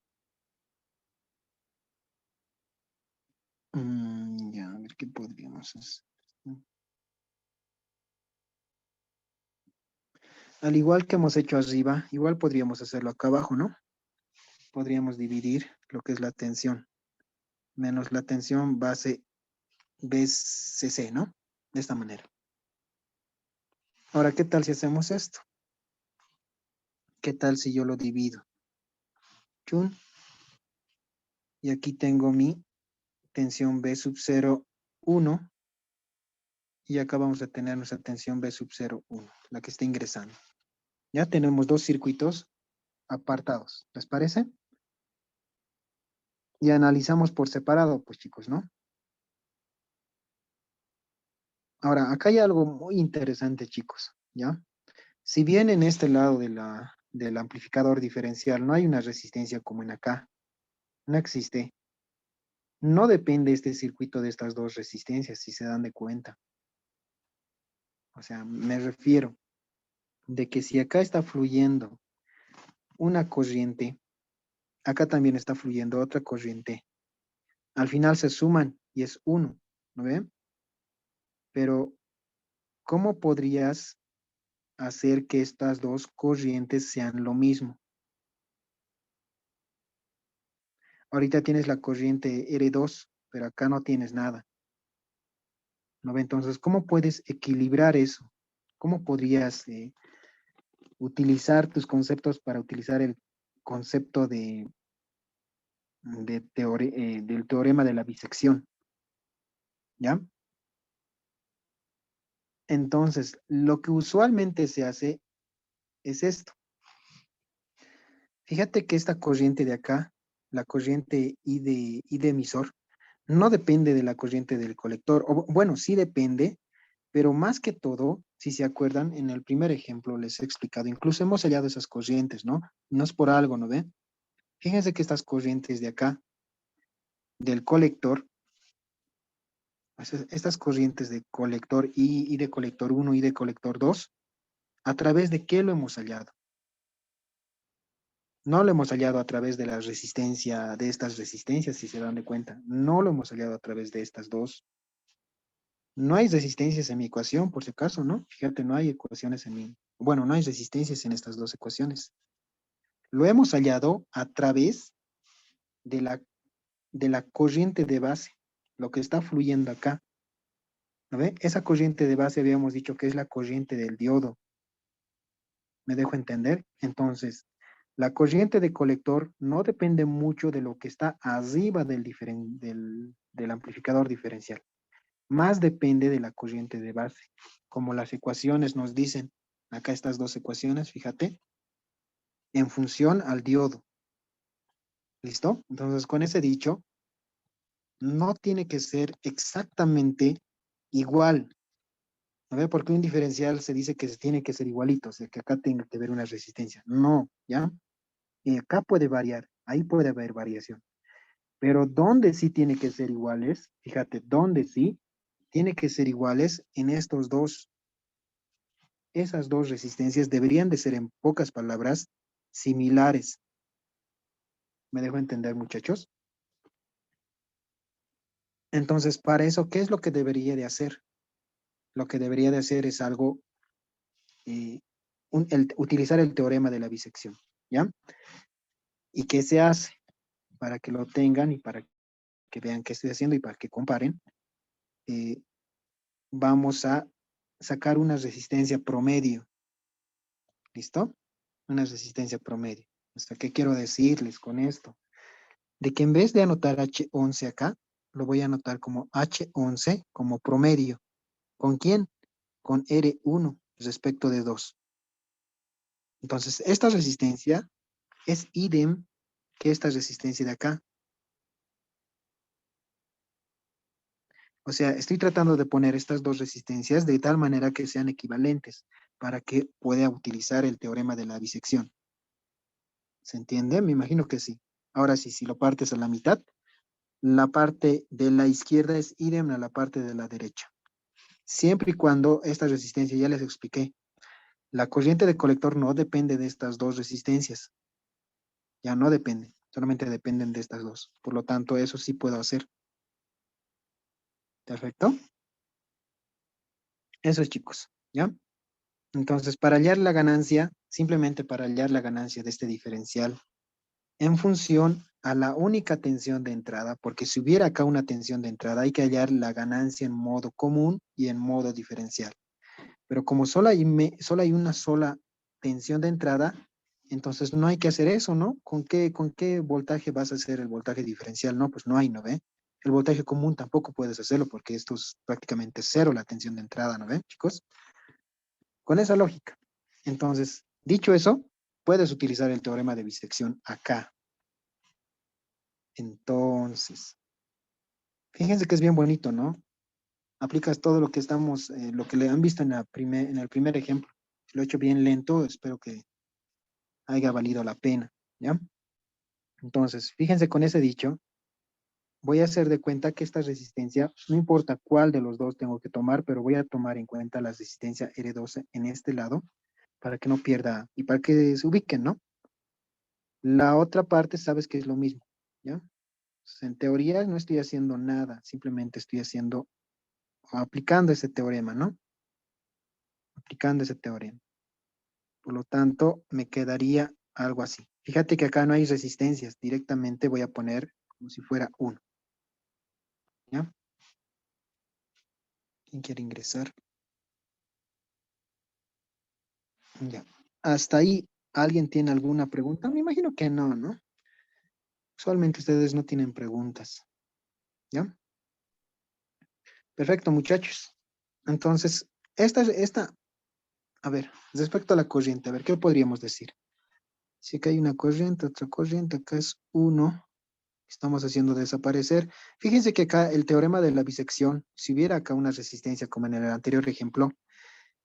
ya, a ver qué podríamos hacer. Al igual que hemos hecho arriba, igual podríamos hacerlo acá abajo, ¿no? Podríamos dividir lo que es la tensión, menos la tensión base BCC, ¿no? De esta manera. Ahora, ¿qué tal si hacemos esto? ¿Qué tal si yo lo divido? Chun. Y aquí tengo mi tensión B sub 0, 1. Y acá vamos a tener nuestra tensión B sub 0, 1, la que está ingresando. Ya tenemos dos circuitos apartados. ¿Les parece? Y analizamos por separado, pues chicos, ¿no? Ahora, acá hay algo muy interesante, chicos, ¿ya? Si bien en este lado del amplificador diferencial no hay una resistencia como en acá, no existe, no depende este circuito de estas dos resistencias, si se dan de cuenta. O sea, me refiero de que si acá está fluyendo una corriente, acá también está fluyendo otra corriente. Al final se suman y es uno, ¿no ven? Pero, ¿cómo podrías hacer que estas dos corrientes sean lo mismo? Ahorita tienes la corriente R2, pero acá no tienes nada, ¿no ve? Entonces, ¿cómo puedes equilibrar eso? ¿Cómo podrías utilizar tus conceptos para utilizar el concepto del teorema de la bisección? ¿Ya? Entonces, lo que usualmente se hace es esto. Fíjate que esta corriente de acá, la corriente I de emisor, no depende de la corriente del colector. O, bueno, sí depende, pero más que todo, si se acuerdan, en el primer ejemplo les he explicado, incluso hemos hallado esas corrientes, ¿no? No es por algo, ¿no ven? Fíjense que estas corrientes de acá, del colector, estas corrientes de colector I de colector 1 y de colector 2, ¿a través de qué lo hemos hallado? No lo hemos hallado a través de la resistencia, de estas resistencias, si se dan de cuenta. No lo hemos hallado a través de estas dos. No hay resistencias en mi ecuación, por si acaso, ¿no? Fíjate, no hay ecuaciones en mi... Bueno, no hay resistencias en estas dos ecuaciones. Lo hemos hallado a través de la corriente de base, lo que está fluyendo acá. ¿No ve? Esa corriente de base habíamos dicho que es la corriente del diodo. ¿Me dejo entender? Entonces, la corriente de colector no depende mucho de lo que está arriba del amplificador diferencial. Más depende de la corriente de base. Como las ecuaciones nos dicen, acá estas dos ecuaciones, fíjate, en función al diodo. ¿Listo? Entonces, con ese dicho, no tiene que ser exactamente igual. ¿No ve? Porque un diferencial se dice que tiene que ser igualito, o sea, que acá tenga que haber una resistencia. No, ¿ya? Y acá puede variar, ahí puede haber variación. Pero donde sí tiene que ser iguales, fíjate, donde sí tiene que ser iguales en estos dos. esas dos resistencias deberían de ser, en pocas palabras, similares. ¿Me dejo entender, muchachos? Entonces, para eso, ¿qué es lo que debería de hacer? Lo que debería de hacer es algo, eh, utilizar el teorema de la bisección, ¿ya? ¿Y qué se hace? Para que lo tengan y para que vean qué estoy haciendo y para que comparen, eh, vamos a sacar una resistencia promedio. ¿Listo? Una resistencia promedio. O sea, ¿qué quiero decirles con esto? De que en vez de anotar H11 acá, lo voy a anotar como H11 como promedio. ¿Con quién? Con R1 respecto de 2. Entonces, esta resistencia es idem que esta resistencia de acá. O sea, estoy tratando de poner estas dos resistencias de tal manera que sean equivalentes para que pueda utilizar el teorema de la bisección. ¿Se entiende? Me imagino que sí. Ahora sí, si lo partes a la mitad, la parte de la izquierda es idem a la parte de la derecha. Siempre y cuando esta resistencia, ya les expliqué, la corriente de colector no depende de estas dos resistencias. Ya no depende, solamente dependen de estas dos. Por lo tanto, eso sí puedo hacer. ¿Perfecto? Eso es, chicos. ¿Ya? Entonces, para hallar la ganancia, simplemente para hallar la ganancia de este diferencial, en función a la única tensión de entrada, porque si hubiera acá una tensión de entrada, hay que hallar la ganancia en modo común y en modo diferencial. Pero como solo hay una sola tensión de entrada, entonces no hay que hacer eso, ¿no? ¿Con qué voltaje vas a hacer el voltaje diferencial? No, pues no hay, ¿no ve? El voltaje común tampoco puedes hacerlo porque esto es prácticamente cero la tensión de entrada, ¿no ve, chicos? Con esa lógica. Entonces, dicho eso, puedes utilizar el teorema de bisección acá. Entonces, fíjense que es bien bonito, ¿no? Aplicas todo lo que estamos, lo que le han visto en el primer ejemplo. Lo he hecho bien lento, espero que haya valido la pena, ¿ya? Entonces, fíjense con ese dicho, voy a hacer de cuenta que esta resistencia, no importa cuál de los dos tengo que tomar, pero voy a tomar en cuenta la resistencia R12 en este lado, para que no pierda, y para que se ubiquen, ¿no? La otra parte, sabes que es lo mismo, ¿ya? Entonces, en teoría no estoy haciendo nada, simplemente estoy haciendo, aplicando ese teorema, ¿no? Aplicando ese teorema. Por lo tanto, me quedaría algo así. Fíjate que acá no hay resistencias, directamente voy a poner como si fuera 1. ¿Ya? ¿Quién quiere ingresar? Ya. Hasta ahí, ¿alguien tiene alguna pregunta? Me imagino que no, ¿no? Usualmente ustedes no tienen preguntas. ¿Ya? Perfecto, muchachos. Entonces, a ver, respecto a la corriente, a ver, ¿qué podríamos decir? Si acá hay una corriente, otra corriente, acá es 1. Estamos haciendo desaparecer. Fíjense que acá el teorema de la bisección, si hubiera acá una resistencia como en el anterior ejemplo,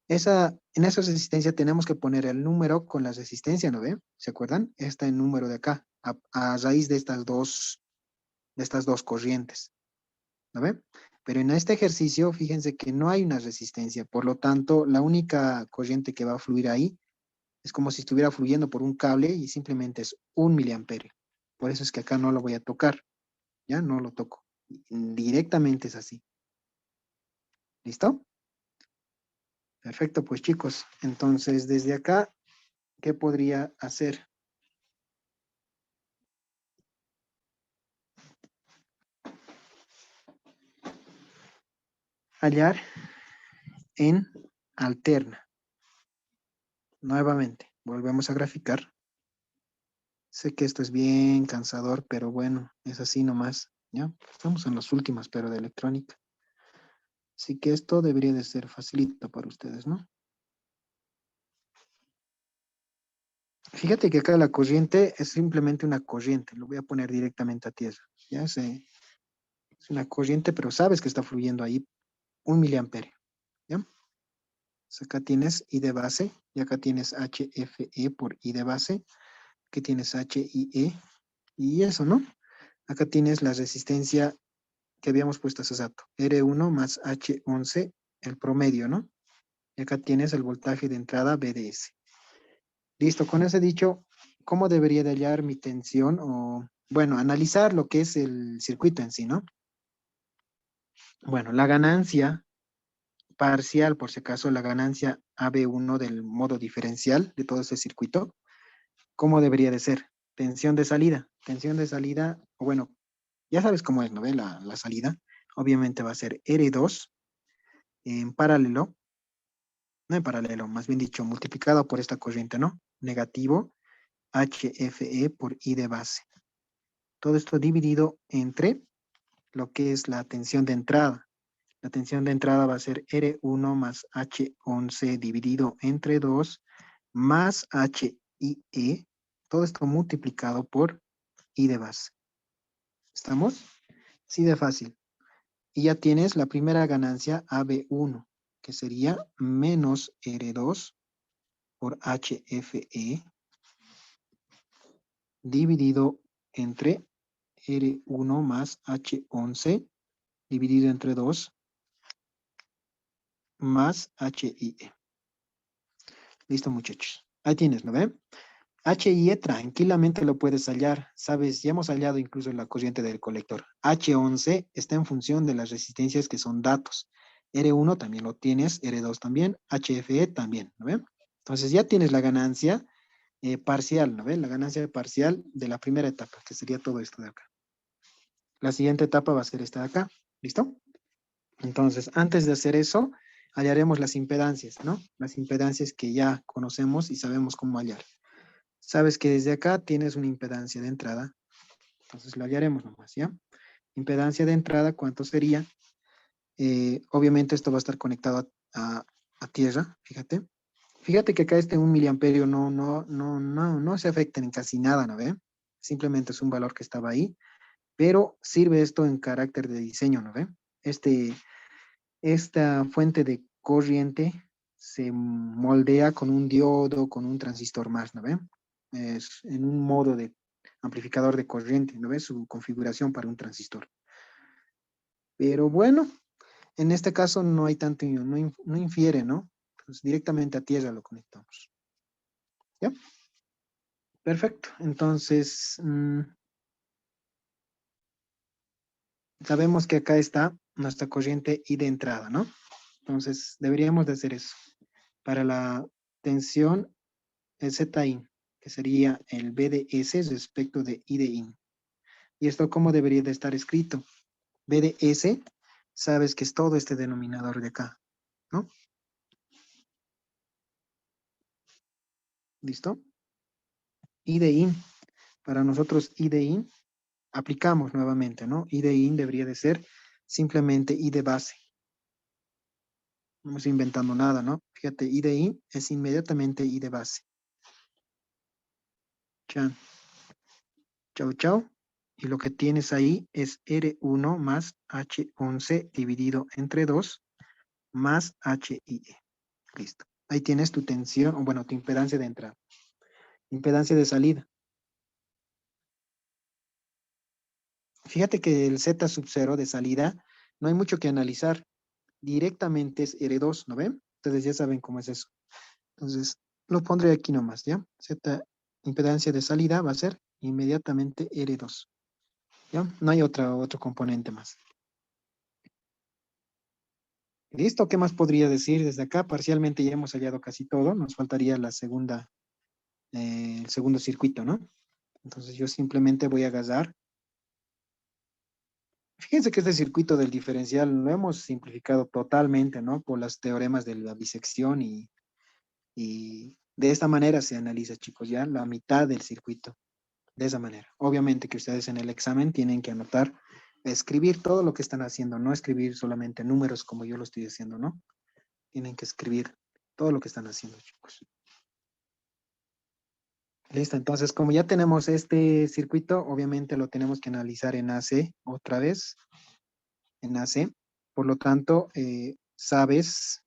en esa resistencia tenemos que poner el número con la resistencia, ¿no ve? ¿Se acuerdan? Este número de acá, a raíz de estas dos corrientes, ¿no ve? Pero en este ejercicio, fíjense que no hay una resistencia, por lo tanto, la única corriente que va a fluir ahí es como si estuviera fluyendo por un cable y simplemente es 1 miliamperio. Por eso es que acá no lo voy a tocar. Ya no lo toco. Directamente es así. ¿Listo? Perfecto, pues chicos. Entonces, desde acá, ¿qué podría hacer? Hallar en alterna. Nuevamente, volvemos a graficar. Sé que esto es bien cansador, pero bueno, es así nomás. ¿Ya? Estamos en las últimas, pero de electrónica. Así que esto debería de ser facilito para ustedes, ¿no? Fíjate que acá la corriente es simplemente una corriente. Lo voy a poner directamente a tierra. Ya sé, es una corriente, pero sabes que está fluyendo ahí 1 miliamperio. ¿Ya? Entonces acá tienes I de base y acá tienes HFE por I de base. Aquí tienes HIE y eso, ¿no? Acá tienes la resistencia que habíamos puesto hace rato. R1 más H11, el promedio, ¿no? Y acá tienes el voltaje de entrada BDS. Listo, con ese dicho, ¿cómo debería de hallar mi tensión? O, bueno, analizar lo que es el circuito en sí, ¿no? Bueno, la ganancia parcial, por si acaso, la ganancia AB1 del modo diferencial de todo ese circuito, ¿cómo debería de ser? Tensión de salida. Tensión de salida, o bueno, ya sabes cómo es, ¿no ve? La salida. Obviamente va a ser R2 en paralelo, no en paralelo, más bien dicho, multiplicado por esta corriente, ¿no? Negativo HFE por I de base. Todo esto dividido entre lo que es la tensión de entrada. La tensión de entrada va a ser R1 más H11 dividido entre 2 más HIE. Todo esto multiplicado por I de base. ¿Estamos? Sí, de fácil. Y ya tienes la primera ganancia AB1, que sería menos R2 por HFE dividido entre R1 más H11 dividido entre 2 más HIE. Listo, muchachos. Ahí tienes, ¿no ven? HIE tranquilamente lo puedes hallar. Sabes, ya hemos hallado incluso la corriente del colector. H11 está en función de las resistencias que son datos. R1 también lo tienes, R2 también, HFE también, ¿no ven? Entonces ya tienes la ganancia parcial, ¿no ven? La ganancia parcial de la primera etapa, que sería todo esto de acá. La siguiente etapa va a ser esta de acá. ¿Listo? Entonces, antes de hacer eso, hallaremos las impedancias, ¿no? Las impedancias que ya conocemos y sabemos cómo hallar. Sabes que desde acá tienes una impedancia de entrada. Entonces lo hallaremos nomás, ¿ya? Impedancia de entrada, ¿cuánto sería? Obviamente esto va a estar conectado a tierra, fíjate. Fíjate que acá este 1 miliamperio no se afecta en casi nada, ¿no ve? Simplemente es un valor que estaba ahí, pero sirve esto en carácter de diseño, ¿no ve? Esta fuente de corriente se moldea con un diodo, con un transistor más, ¿no ve? Es en un modo de amplificador de corriente, ¿no ves? Su configuración para un transistor. Pero bueno, en este caso no hay tanto, no infiere, ¿no? Entonces directamente a tierra lo conectamos. ¿Ya? Perfecto. Entonces, sabemos que acá está nuestra corriente I de entrada, ¿no? Entonces, deberíamos de hacer eso. Para la tensión, el ZIN, que sería el BDS respecto de I de IN. ¿Y esto cómo debería de estar escrito? BDS, sabes que es todo este denominador de acá, ¿no? ¿Listo? I de IN. Para nosotros I de IN, aplicamos nuevamente, ¿no? I de IN debería de ser simplemente I de base. No estamos inventando nada, ¿no? Fíjate, I de IN es inmediatamente I de base. Chan. Chau, chau. Y lo que tienes ahí es R1 más H11 dividido entre 2 más HIE. Listo. Ahí tienes tu tensión, o bueno, tu impedancia de entrada. Impedancia de salida. Fíjate que el Z sub 0 de salida no hay mucho que analizar. Directamente es R2, ¿no ven? Ustedes ya saben cómo es eso. Entonces, lo pondré aquí nomás, ¿ya? Z, impedancia de salida va a ser inmediatamente R2. ¿Ya? No hay otro componente más. Listo, ¿qué más podría decir desde acá? Parcialmente ya hemos hallado casi todo. Nos faltaría la segunda, el segundo circuito, ¿no? Entonces yo simplemente voy a agarrar. Fíjense que este circuito del diferencial lo hemos simplificado totalmente, ¿no? Por los teoremas de la bisección y de esta manera se analiza, chicos, ya la mitad del circuito. De esa manera. Obviamente que ustedes en el examen tienen que anotar, escribir todo lo que están haciendo, no escribir solamente números como yo lo estoy haciendo, ¿no? Tienen que escribir todo lo que están haciendo, chicos. Listo, entonces como ya tenemos este circuito, obviamente lo tenemos que analizar en AC otra vez, en AC. Por lo tanto, sabes,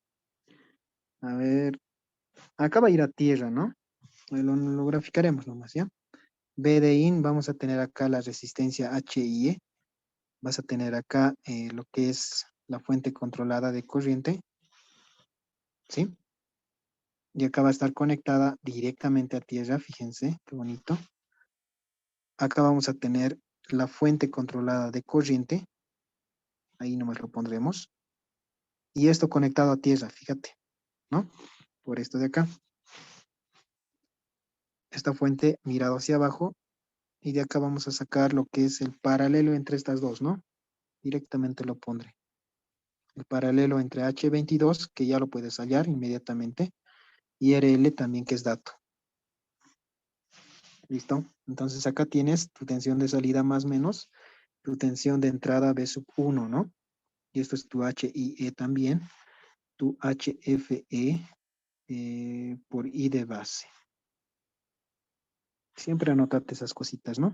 a ver, acá va a ir a tierra, ¿no? Lo graficaremos nomás, ¿ya? B de IN, vamos a tener acá la resistencia HIE. Vas a tener acá lo que es la fuente controlada de corriente, ¿sí? Y acá va a estar conectada directamente a tierra, fíjense, qué bonito. Acá vamos a tener la fuente controlada de corriente, ahí nomás lo pondremos. Y esto conectado a tierra, fíjate, ¿no? Por esto de acá. Esta fuente mirado hacia abajo, y de acá vamos a sacar lo que es el paralelo entre estas dos, ¿no? Directamente lo pondré. El paralelo entre H22, que ya lo puedes hallar inmediatamente, y RL también, que es dato. ¿Listo? Entonces acá tienes tu tensión de salida más menos tu tensión de entrada B sub 1, ¿no? Y esto es tu HIE también, tu HFE por I de base. Siempre anotate esas cositas, ¿no?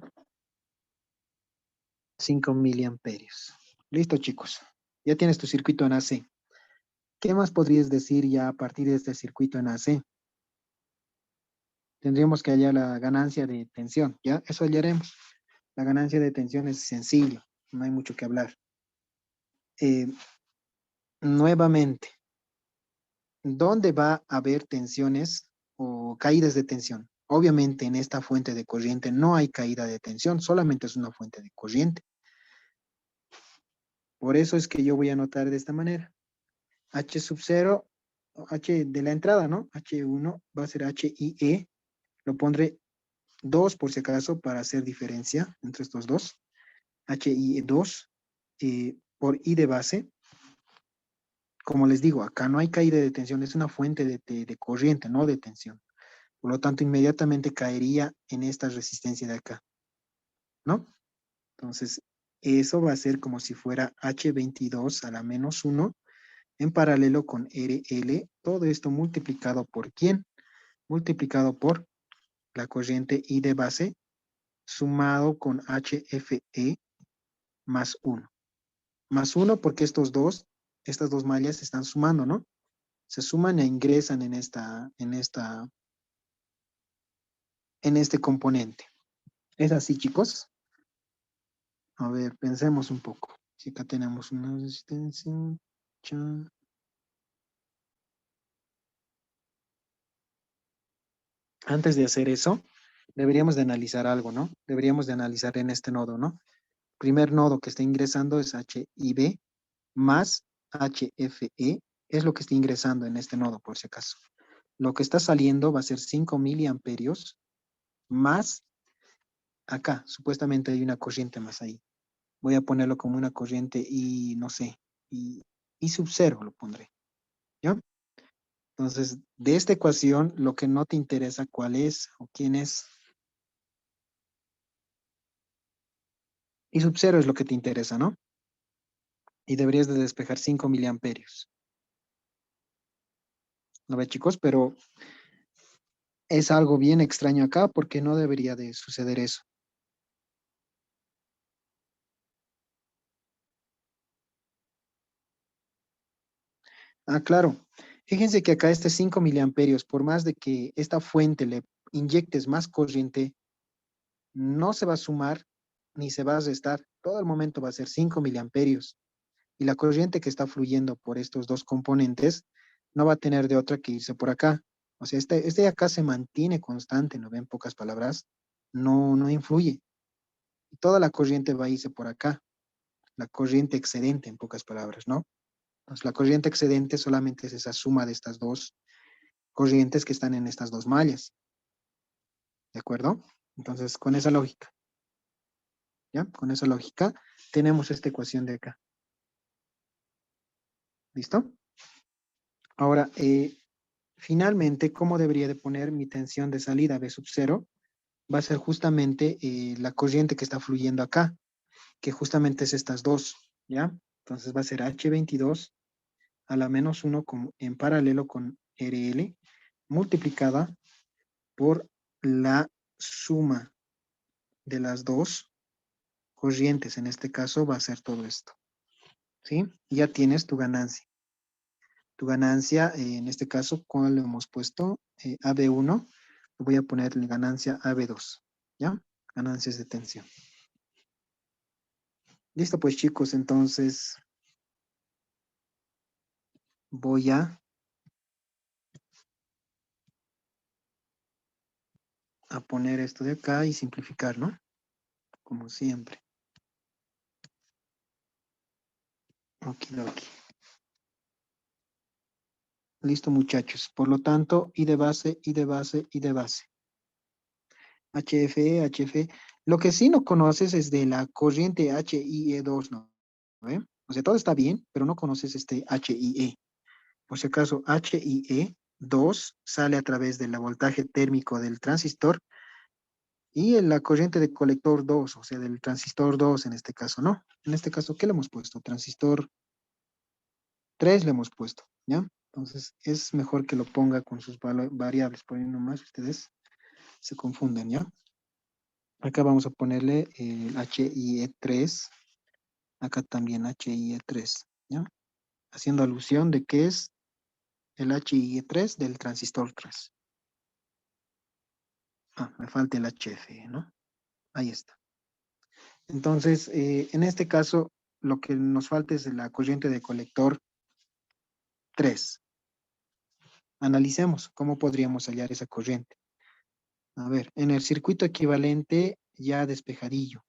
5 miliamperios. Listo, chicos. Ya tienes tu circuito en AC. ¿Qué más podrías decir ya a partir de este circuito en AC? Tendríamos que hallar la ganancia de tensión, ¿ya? Eso hallaremos. La ganancia de tensión es sencillo, no hay mucho que hablar. Eh, Nuevamente, ¿dónde va a haber tensiones o caídas de tensión? Obviamente en esta fuente de corriente no hay caída de tensión, solamente es una fuente de corriente. Por eso es que yo voy a anotar de esta manera. H sub 0, H de la entrada, ¿no? H1 va a ser HIE. Lo pondré 2 por si acaso para hacer diferencia entre estos dos. HIE 2 por I de base. Como les digo, acá no hay caída de tensión, es una fuente de corriente, no de tensión. Por lo tanto, inmediatamente caería en esta resistencia de acá, ¿no? Entonces, eso va a ser como si fuera H22 a la menos 1 en paralelo con RL, todo esto multiplicado por ¿quién? Multiplicado por la corriente I de base, sumado con HFE más 1. Más 1 porque estas dos mallas se están sumando, ¿no? Se suman e ingresan en este componente. ¿Es así, chicos? A ver, pensemos un poco. Si acá tenemos una resistencia. Cha. Antes de hacer eso, deberíamos de analizar algo, ¿no? Deberíamos de analizar en este nodo, ¿no? Primer nodo que está ingresando es HIB más HFE, es lo que está ingresando en este nodo, por si acaso. Lo que está saliendo va a ser 5 miliamperios más acá. Supuestamente hay una corriente más ahí. Voy a ponerlo como una corriente y no sé, y sub 0 lo pondré, ¿ya? Entonces, de esta ecuación, lo que no te interesa cuál es o quién es, y sub 0 es lo que te interesa, ¿no? Y deberías de despejar 5 miliamperios. ¿No ve, chicos? Pero es algo bien extraño acá porque no debería de suceder eso. Ah, claro. Fíjense que acá este 5 miliamperios, por más de que esta fuente le inyectes más corriente, no se va a sumar ni se va a restar. Todo el momento va a ser 5 miliamperios. Y la corriente que está fluyendo por estos dos componentes no va a tener de otra que irse por acá. O sea, este de acá se mantiene constante, ¿no ven? En pocas palabras, no influye. Y toda la corriente va a irse por acá. La corriente excedente, en pocas palabras, ¿no? Entonces, la corriente excedente solamente es esa suma de estas dos corrientes que están en estas dos mallas. ¿De acuerdo? Entonces, con esa lógica, ¿ya? Con esa lógica, tenemos esta ecuación de acá. ¿Listo? Ahora, finalmente, ¿cómo debería de poner mi tensión de salida B sub 0? Va a ser justamente la corriente que está fluyendo acá, que justamente es estas dos, ¿ya? Entonces va a ser H22 a la menos 1 en paralelo con RL, multiplicada por la suma de las dos corrientes. En este caso va a ser todo esto, ¿sí? Ya tienes tu ganancia. Tu ganancia, en este caso, ¿cuál le hemos puesto? AB1. Voy a ponerle ganancia AB2, ¿ya? Ganancias de tensión. Listo, pues chicos, entonces voy a a poner esto de acá y simplificar, ¿no? Como siempre. Okidoki. Listo, muchachos. Por lo tanto, y de base, y de base, y de base. HFE, HFE. Lo que sí no conoces es de la corriente HIE2, ¿no? ¿Ve? O sea, todo está bien, pero no conoces este HIE. Por si acaso, HIE2 sale a través del voltaje térmico del transistor y en la corriente de colector 2, o sea, del transistor 2 en este caso, ¿no? En este caso, ¿qué le hemos puesto? Transistor 3 le hemos puesto, ¿ya? Entonces, es mejor que lo ponga con sus variables, por ahí nomás ustedes se confunden, ¿ya? Acá vamos a ponerle el HIE3, acá también HIE3, ¿ya? Haciendo alusión de que es el HIE3 del transistor 3. Ah, me falta el HF, ¿no? Ahí está. Entonces, en este caso, lo que nos falta es la corriente de colector 3. Analicemos cómo podríamos hallar esa corriente. A ver, en el circuito equivalente ya despejadillo.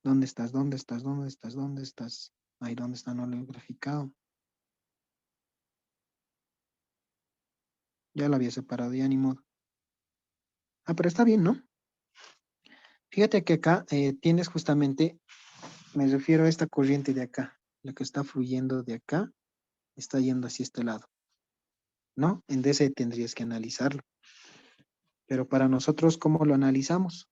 ¿Dónde estás? ¿Dónde estás? ¿Dónde estás? ¿Dónde estás? Ahí, ¿dónde está? No lo he graficado. Ya lo había separado, ya ni modo. Ah, pero está bien, ¿no? Fíjate que acá tienes justamente, me refiero a esta corriente de acá. La que está fluyendo de acá, está yendo hacia este lado, ¿no? En DC tendrías que analizarlo. Pero para nosotros, ¿cómo lo analizamos?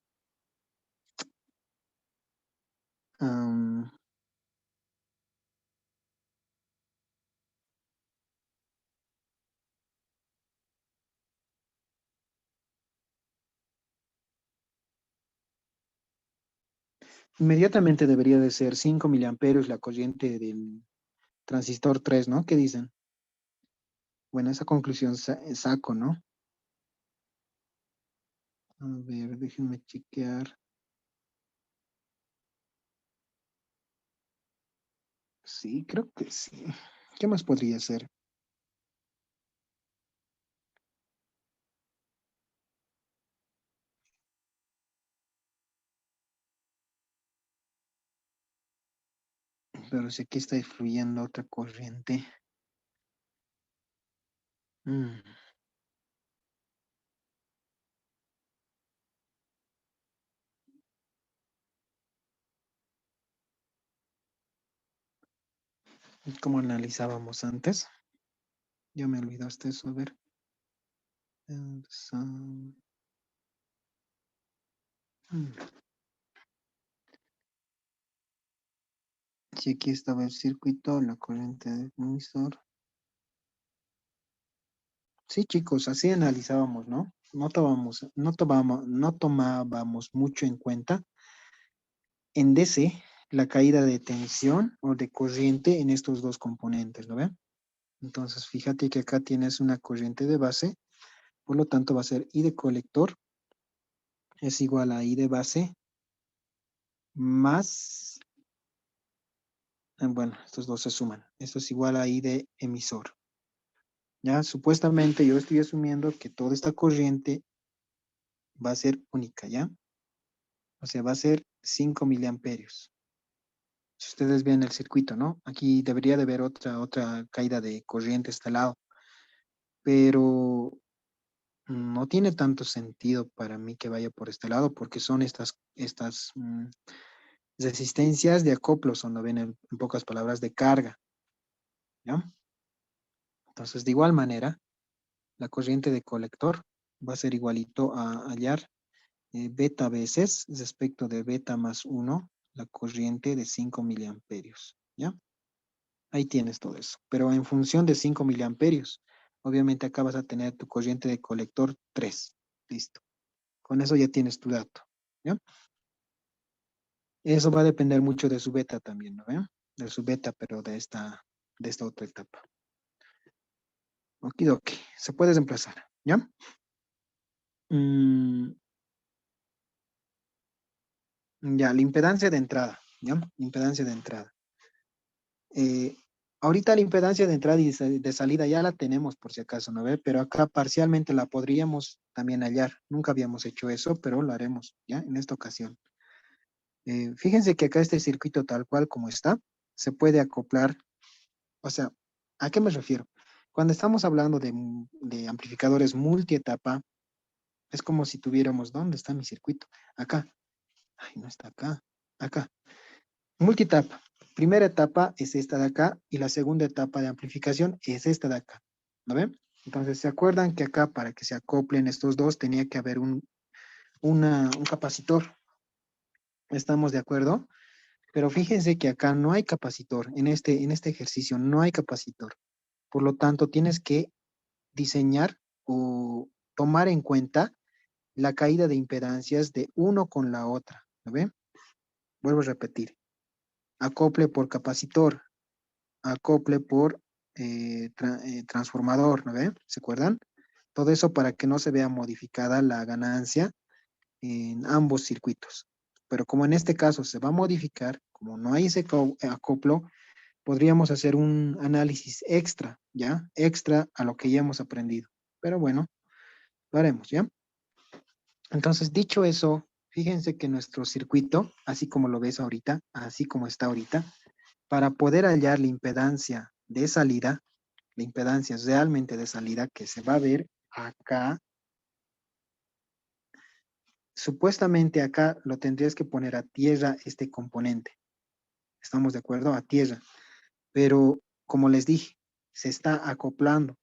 Am, inmediatamente debería de ser 5 miliamperios la corriente del transistor 3, ¿no? ¿Qué dicen? Bueno, esa conclusión saco, ¿no? A ver, déjenme chequear. Sí, creo que sí. ¿Qué más podría ser? Pero si aquí está fluyendo otra corriente. Mm, ¿Cómo analizábamos antes? Ya me olvidaste eso, a ver. Mm, Si aquí estaba el circuito, la corriente del emisor. Sí, chicos, así analizábamos, ¿no? No tomábamos mucho en cuenta en DC la caída de tensión o de corriente en estos dos componentes, ¿no ven? Entonces, fíjate que acá tienes una corriente de base, por lo tanto va a ser I de colector es igual a I de base más, bueno, estos dos se suman. Esto es igual a I de emisor. Ya, supuestamente yo estoy asumiendo que toda esta corriente va a ser única, ¿ya? O sea, va a ser 5 miliamperios. Si ustedes ven el circuito, ¿no? Aquí debería de haber otra caída de corriente a este lado, pero no tiene tanto sentido para mí que vaya por este lado porque son estas resistencias de acoplo, son, lo ven en pocas palabras, de carga, ¿ya? Entonces, de igual manera, la corriente de colector va a ser igualito a hallar beta veces respecto de beta más 1, la corriente de 5 miliamperios, ¿ya? Ahí tienes todo eso. Pero en función de 5 miliamperios, obviamente acá vas a tener tu corriente de colector 3. Listo. Con eso ya tienes tu dato, ¿ya? Eso va a depender mucho de su beta también, ¿no? ¿Eh? De su beta, pero de esta otra etapa. Okidoki. Se puede reemplazar, ¿ya? Mm, ya, la impedancia de entrada, ¿ya? Impedancia de entrada. Ahorita la impedancia de entrada y de salida ya la tenemos por si acaso, ¿no ve? Pero acá parcialmente la podríamos también hallar. Nunca habíamos hecho eso, pero lo haremos, ¿ya? En esta ocasión. Fíjense que acá este circuito tal cual como está, se puede acoplar. O sea, ¿a qué me refiero? Cuando estamos hablando de amplificadores multietapa, es como si tuviéramos, ¿dónde está mi circuito? Acá. Ay, no está acá. Acá. Multietapa. Primera etapa es esta de acá y la segunda etapa de amplificación es esta de acá. ¿No ven? Entonces, ¿se acuerdan que acá para que se acoplen estos dos tenía que haber un capacitor? ¿Estamos de acuerdo? Pero fíjense que acá no hay capacitor. En este ejercicio no hay capacitor. Por lo tanto, tienes que diseñar o tomar en cuenta la caída de impedancias de uno con la otra. ¿No ven? Vuelvo a repetir. Acople por capacitor, acople por transformador, ¿no ven? ¿Se acuerdan? Todo eso para que no se vea modificada la ganancia en ambos circuitos. Pero como en este caso se va a modificar, como no hay ese acoplo, podríamos hacer un análisis extra, ¿ya? Extra a lo que ya hemos aprendido. Pero bueno, lo haremos, ¿ya? Entonces, dicho eso, fíjense que nuestro circuito, así como lo ves ahorita, así como está ahorita, para poder hallar la impedancia de salida, la impedancia realmente de salida que se va a ver acá, supuestamente acá lo tendrías que poner a tierra este componente. ¿Estamos de acuerdo? A tierra. Pero, como les dije, se está acoplando.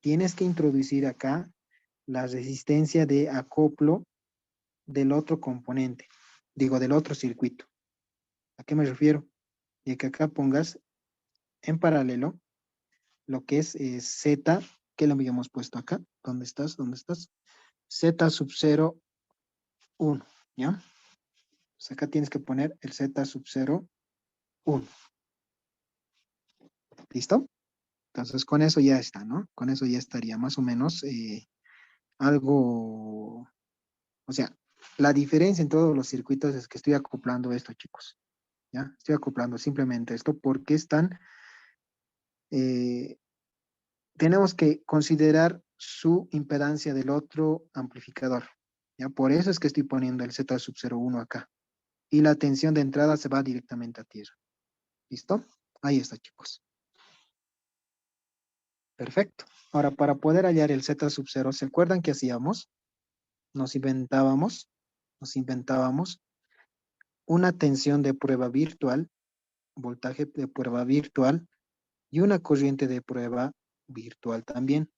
Tienes que introducir acá la resistencia de acoplo del otro componente, digo, del otro circuito. ¿A qué me refiero? Y que acá pongas en paralelo lo que es Z, que lo habíamos puesto acá. ¿Dónde estás? ¿Dónde estás? Z sub 0, 1, ¿ya? Pues acá tienes que poner el Z sub 0, 1. ¿Listo? Entonces con eso ya está, ¿no? Con eso ya estaría más o menos algo, o sea, la diferencia en todos los circuitos es que estoy acoplando esto, chicos. ¿Ya? Estoy acoplando simplemente esto porque están, eh, tenemos que considerar su impedancia del otro amplificador. ¿Ya? Por eso es que estoy poniendo el Z sub 01 acá. Y la tensión de entrada se va directamente a tierra. ¿Listo? Ahí está, chicos. Perfecto. Ahora, para poder hallar el Z sub 0, ¿se acuerdan qué hacíamos? Nos inventábamos, nos inventábamos una tensión de prueba virtual, voltaje de prueba virtual y una corriente de prueba virtual también.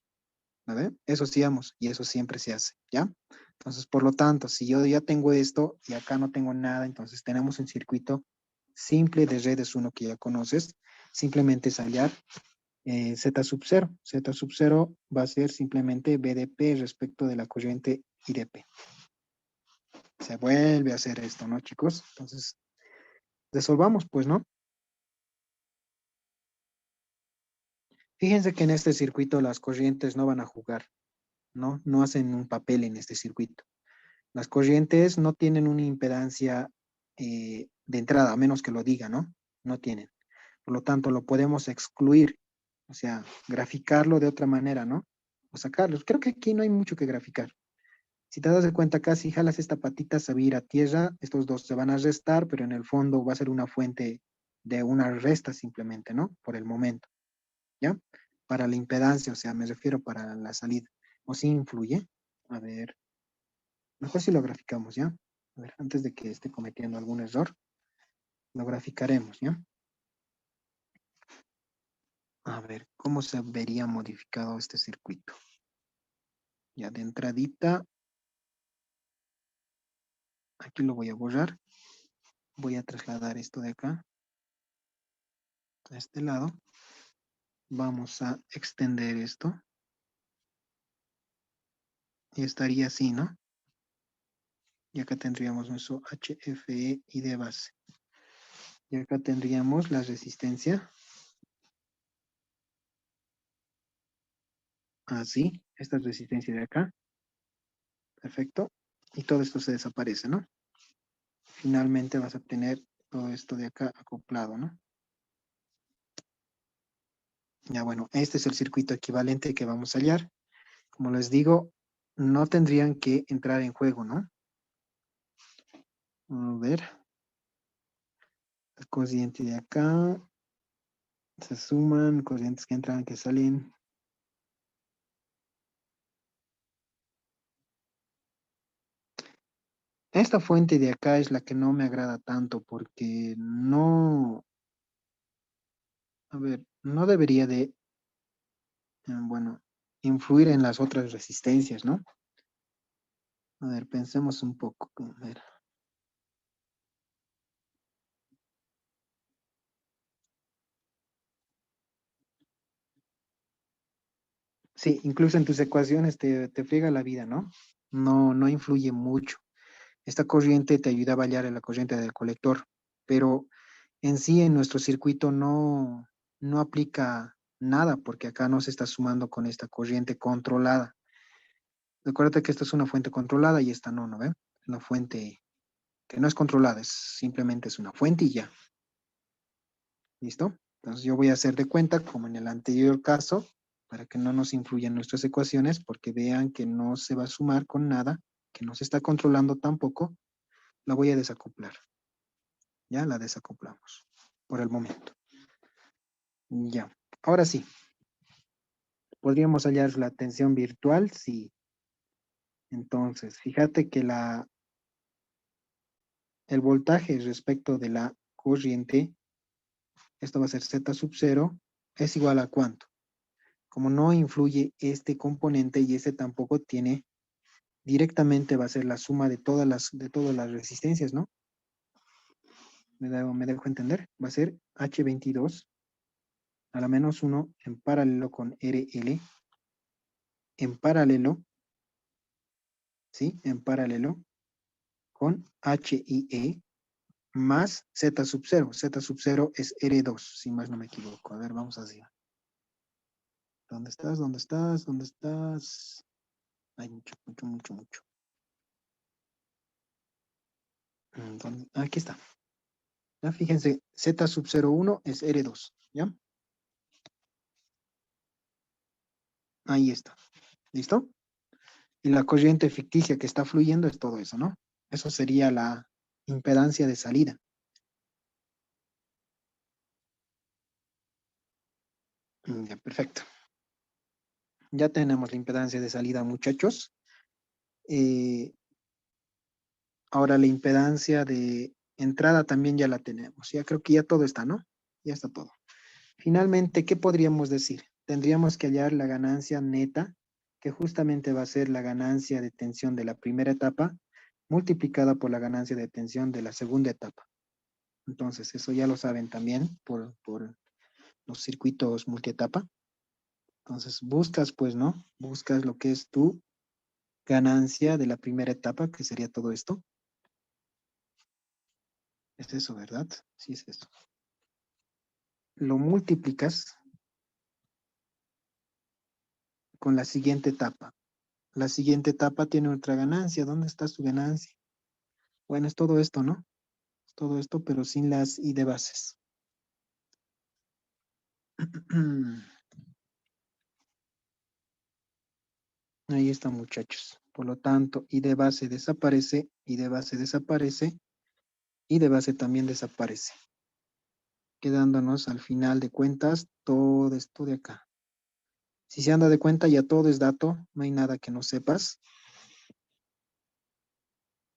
¿Vale? Eso hacíamos y eso siempre se hace, ¿ya? Entonces, por lo tanto, si yo ya tengo esto y acá no tengo nada, entonces tenemos un circuito simple de redes 1 que ya conoces. Simplemente es hallar Z sub 0. Z sub 0 va a ser simplemente BDP respecto de la corriente IDP. Se vuelve a hacer esto, ¿no, chicos? Entonces, resolvamos, pues, ¿no? Fíjense que en este circuito las corrientes no van a jugar, ¿no? No hacen un papel en este circuito. Las corrientes no tienen una impedancia de entrada, a menos que lo diga, ¿no? No tienen. Por lo tanto, lo podemos excluir, o sea, graficarlo de otra manera, ¿no? O sacarlos. Creo que aquí no hay mucho que graficar. Si te das de cuenta acá, si jalas esta patita, se va a ir a tierra, estos dos se van a restar, pero en el fondo va a ser una fuente de una resta simplemente, ¿no? Por el momento, ¿ya? Para la impedancia, o sea, me refiero para la salida. ¿O si influye? A ver, mejor si lo graficamos, ¿ya? A ver, antes de que esté cometiendo algún error, lo graficaremos, ¿ya? A ver, ¿cómo se vería modificado este circuito? Ya de entradita, aquí lo voy a borrar. Voy a trasladar esto de acá a este lado. Vamos a extender esto. Y estaría así, ¿no? Y acá tendríamos nuestro HFE y de base. Y acá tendríamos la resistencia. Así, esta es resistencia de acá. Perfecto. Y todo esto se desaparece, ¿no? Finalmente vas a tener todo esto de acá acoplado, ¿no? Ya, bueno, este es el circuito equivalente que vamos a hallar. Como les digo, no tendrían que entrar en juego, ¿no? A ver, el cociente de acá, se suman, corrientes que entran, que salen. Esta fuente de acá es la que no me agrada tanto porque no, a ver, no debería de, bueno, influir en las otras resistencias, ¿no? A ver, pensemos un poco. A ver. Sí, incluso en tus ecuaciones te friega la vida, ¿no? No influye mucho. Esta corriente te ayuda a hallar en la corriente del colector, pero en sí en nuestro circuito no aplica nada porque acá no se está sumando con esta corriente controlada. Recuerda que esta es una fuente controlada y esta ¿no ve? Una fuente que no es controlada, simplemente es una fuente y ya. ¿Listo? Entonces yo voy a hacer de cuenta como en el anterior caso para que no nos influyan nuestras ecuaciones porque vean que no se va a sumar con nada, que no se está controlando tampoco, la voy a desacoplar. Ya la desacoplamos por el momento. Ya. Ahora sí, ¿podríamos hallar la tensión virtual? Sí. Entonces, fíjate que el voltaje respecto de la corriente, esto va a ser Z sub 0, es igual a ¿cuánto? Como no influye este componente y este tampoco tiene, directamente va a ser la suma de todas las resistencias, ¿no? ¿Me dejo entender? Va a ser H22 a la menos 1 en paralelo con RL, en paralelo, ¿sí? En paralelo con HIE más Z sub 0. Z sub 0 es R2, si más no me equivoco. A ver, vamos así. ¿Dónde estás? ¿Dónde estás? ¿Dónde estás? Hay mucho, mucho, mucho, mucho. Aquí está. Ya fíjense, Z sub 01 es R2, ¿ya? Ahí está. ¿Listo? Y la corriente ficticia que está fluyendo es todo eso, ¿no? Eso sería la impedancia de salida. Ya, perfecto. Ya tenemos la impedancia de salida, muchachos. Eh, Ahora la impedancia de entrada también ya la tenemos. Ya creo que ya todo está, ¿no? Ya está todo. Finalmente, ¿qué podríamos decir? Tendríamos que hallar la ganancia neta, que justamente va a ser la ganancia de tensión de la primera etapa, multiplicada por la ganancia de tensión de la segunda etapa. Entonces, eso ya lo saben también por los circuitos multietapa. Entonces, buscas, pues, ¿no? Buscas lo que es tu ganancia de la primera etapa, que sería todo esto. Es eso, ¿verdad? Sí, es eso. Lo multiplicas con la siguiente etapa. La siguiente etapa tiene otra ganancia. ¿Dónde está su ganancia? Bueno, es todo esto, ¿no? Es todo esto, pero sin las I de bases. Ahí está, muchachos. Por lo tanto, I de base desaparece, I de base desaparece, I de base también desaparece. Quedándonos al final de cuentas todo esto de acá. Si se anda de cuenta, ya todo es dato, no hay nada que no sepas.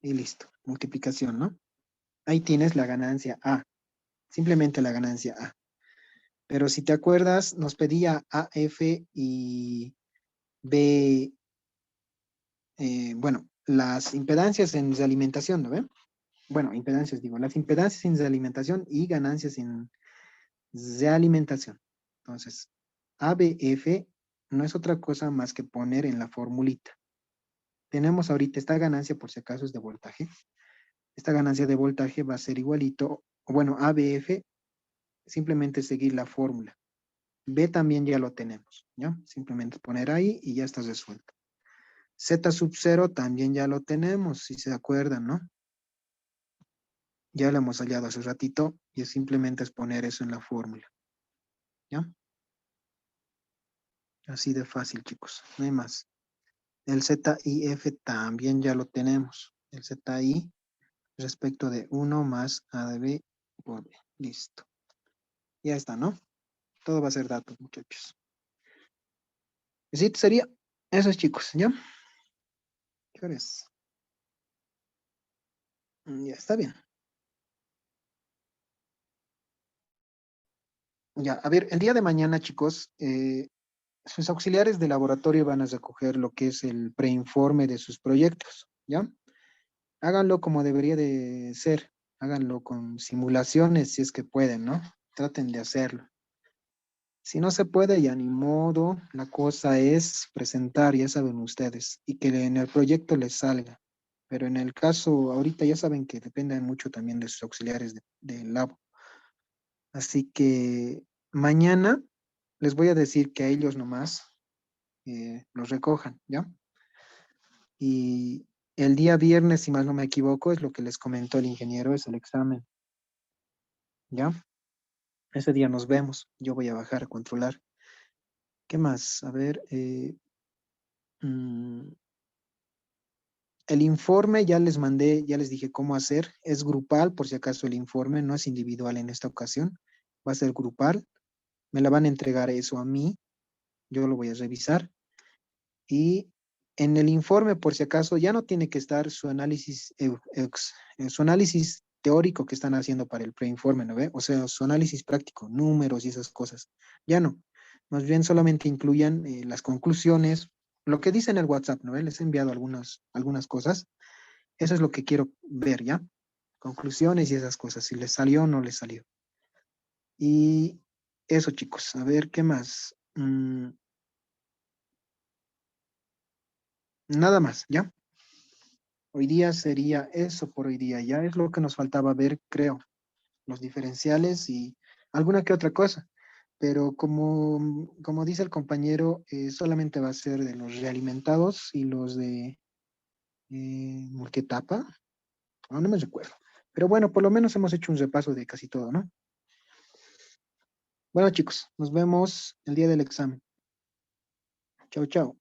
Y listo, multiplicación, ¿no? Ahí tienes la ganancia A, simplemente la ganancia A. Pero si te acuerdas, nos pedía AF y B, bueno, las impedancias en desalimentación, ¿no ven? Bueno, impedancias digo, las impedancias en desalimentación y ganancias en realimentación. Entonces, ABF no es otra cosa más que poner en la formulita. Tenemos ahorita esta ganancia, por si acaso es de voltaje. Esta ganancia de voltaje va a ser igualito, o bueno, ABF, simplemente seguir la fórmula. B también ya lo tenemos, ¿ya? Simplemente poner ahí y ya está resuelto. Z sub 0 también ya lo tenemos, si se acuerdan, ¿no? Ya lo hemos hallado hace ratito y simplemente es poner eso en la fórmula, ¿ya? Así de fácil, chicos. No hay más. El ZIF también ya lo tenemos. El ZI respecto de 1 más A de B por B. Listo. Ya está, ¿no? Todo va a ser datos, muchachos. Sí, sería eso, chicos, ¿ya? ¿Qué hora es? Ya, está bien. Ya, a ver, el día de mañana, chicos, sus auxiliares de laboratorio van a recoger lo que es el preinforme de sus proyectos, ¿ya? Háganlo como debería de ser. Háganlo con simulaciones si es que pueden, ¿no? Traten de hacerlo. Si no se puede, ya ni modo. La cosa es presentar, ya saben ustedes, y que en el proyecto les salga. Pero en el caso, ahorita ya saben que dependen mucho también de sus auxiliares de labo. Así que mañana les voy a decir que a ellos nomás los recojan, ¿ya? Y el día viernes, si más no me equivoco, es lo que les comentó el ingeniero, es el examen, ¿ya? Ese día nos vemos. Yo voy a bajar a controlar. ¿Qué más? A ver, mm, el informe ya les mandé, ya les dije cómo hacer. Es grupal, por si acaso el informe no es individual en esta ocasión. Va a ser grupal. Me la van a entregar eso a mí. Yo lo voy a revisar. Y en el informe, por si acaso, ya no tiene que estar su análisis, su análisis teórico que están haciendo para el preinforme, ¿no ve? O sea, su análisis práctico, números y esas cosas. Ya no. Más bien solamente incluyan las conclusiones, lo que dice en el WhatsApp, ¿no ve? Les he enviado algunas cosas. Eso es lo que quiero ver, ¿ya? Conclusiones y esas cosas, si les salió o no les salió. Y eso, chicos. A ver, ¿qué más? Nada más, ¿ya? Hoy día sería eso por hoy día. Ya es lo que nos faltaba ver, creo. Los diferenciales y alguna que otra cosa. Pero como dice el compañero, solamente va a ser de los realimentados y los de multietapa. No me recuerdo. Pero bueno, por lo menos hemos hecho un repaso de casi todo, ¿no? Bueno, chicos, nos vemos el día del examen. Chao, chao.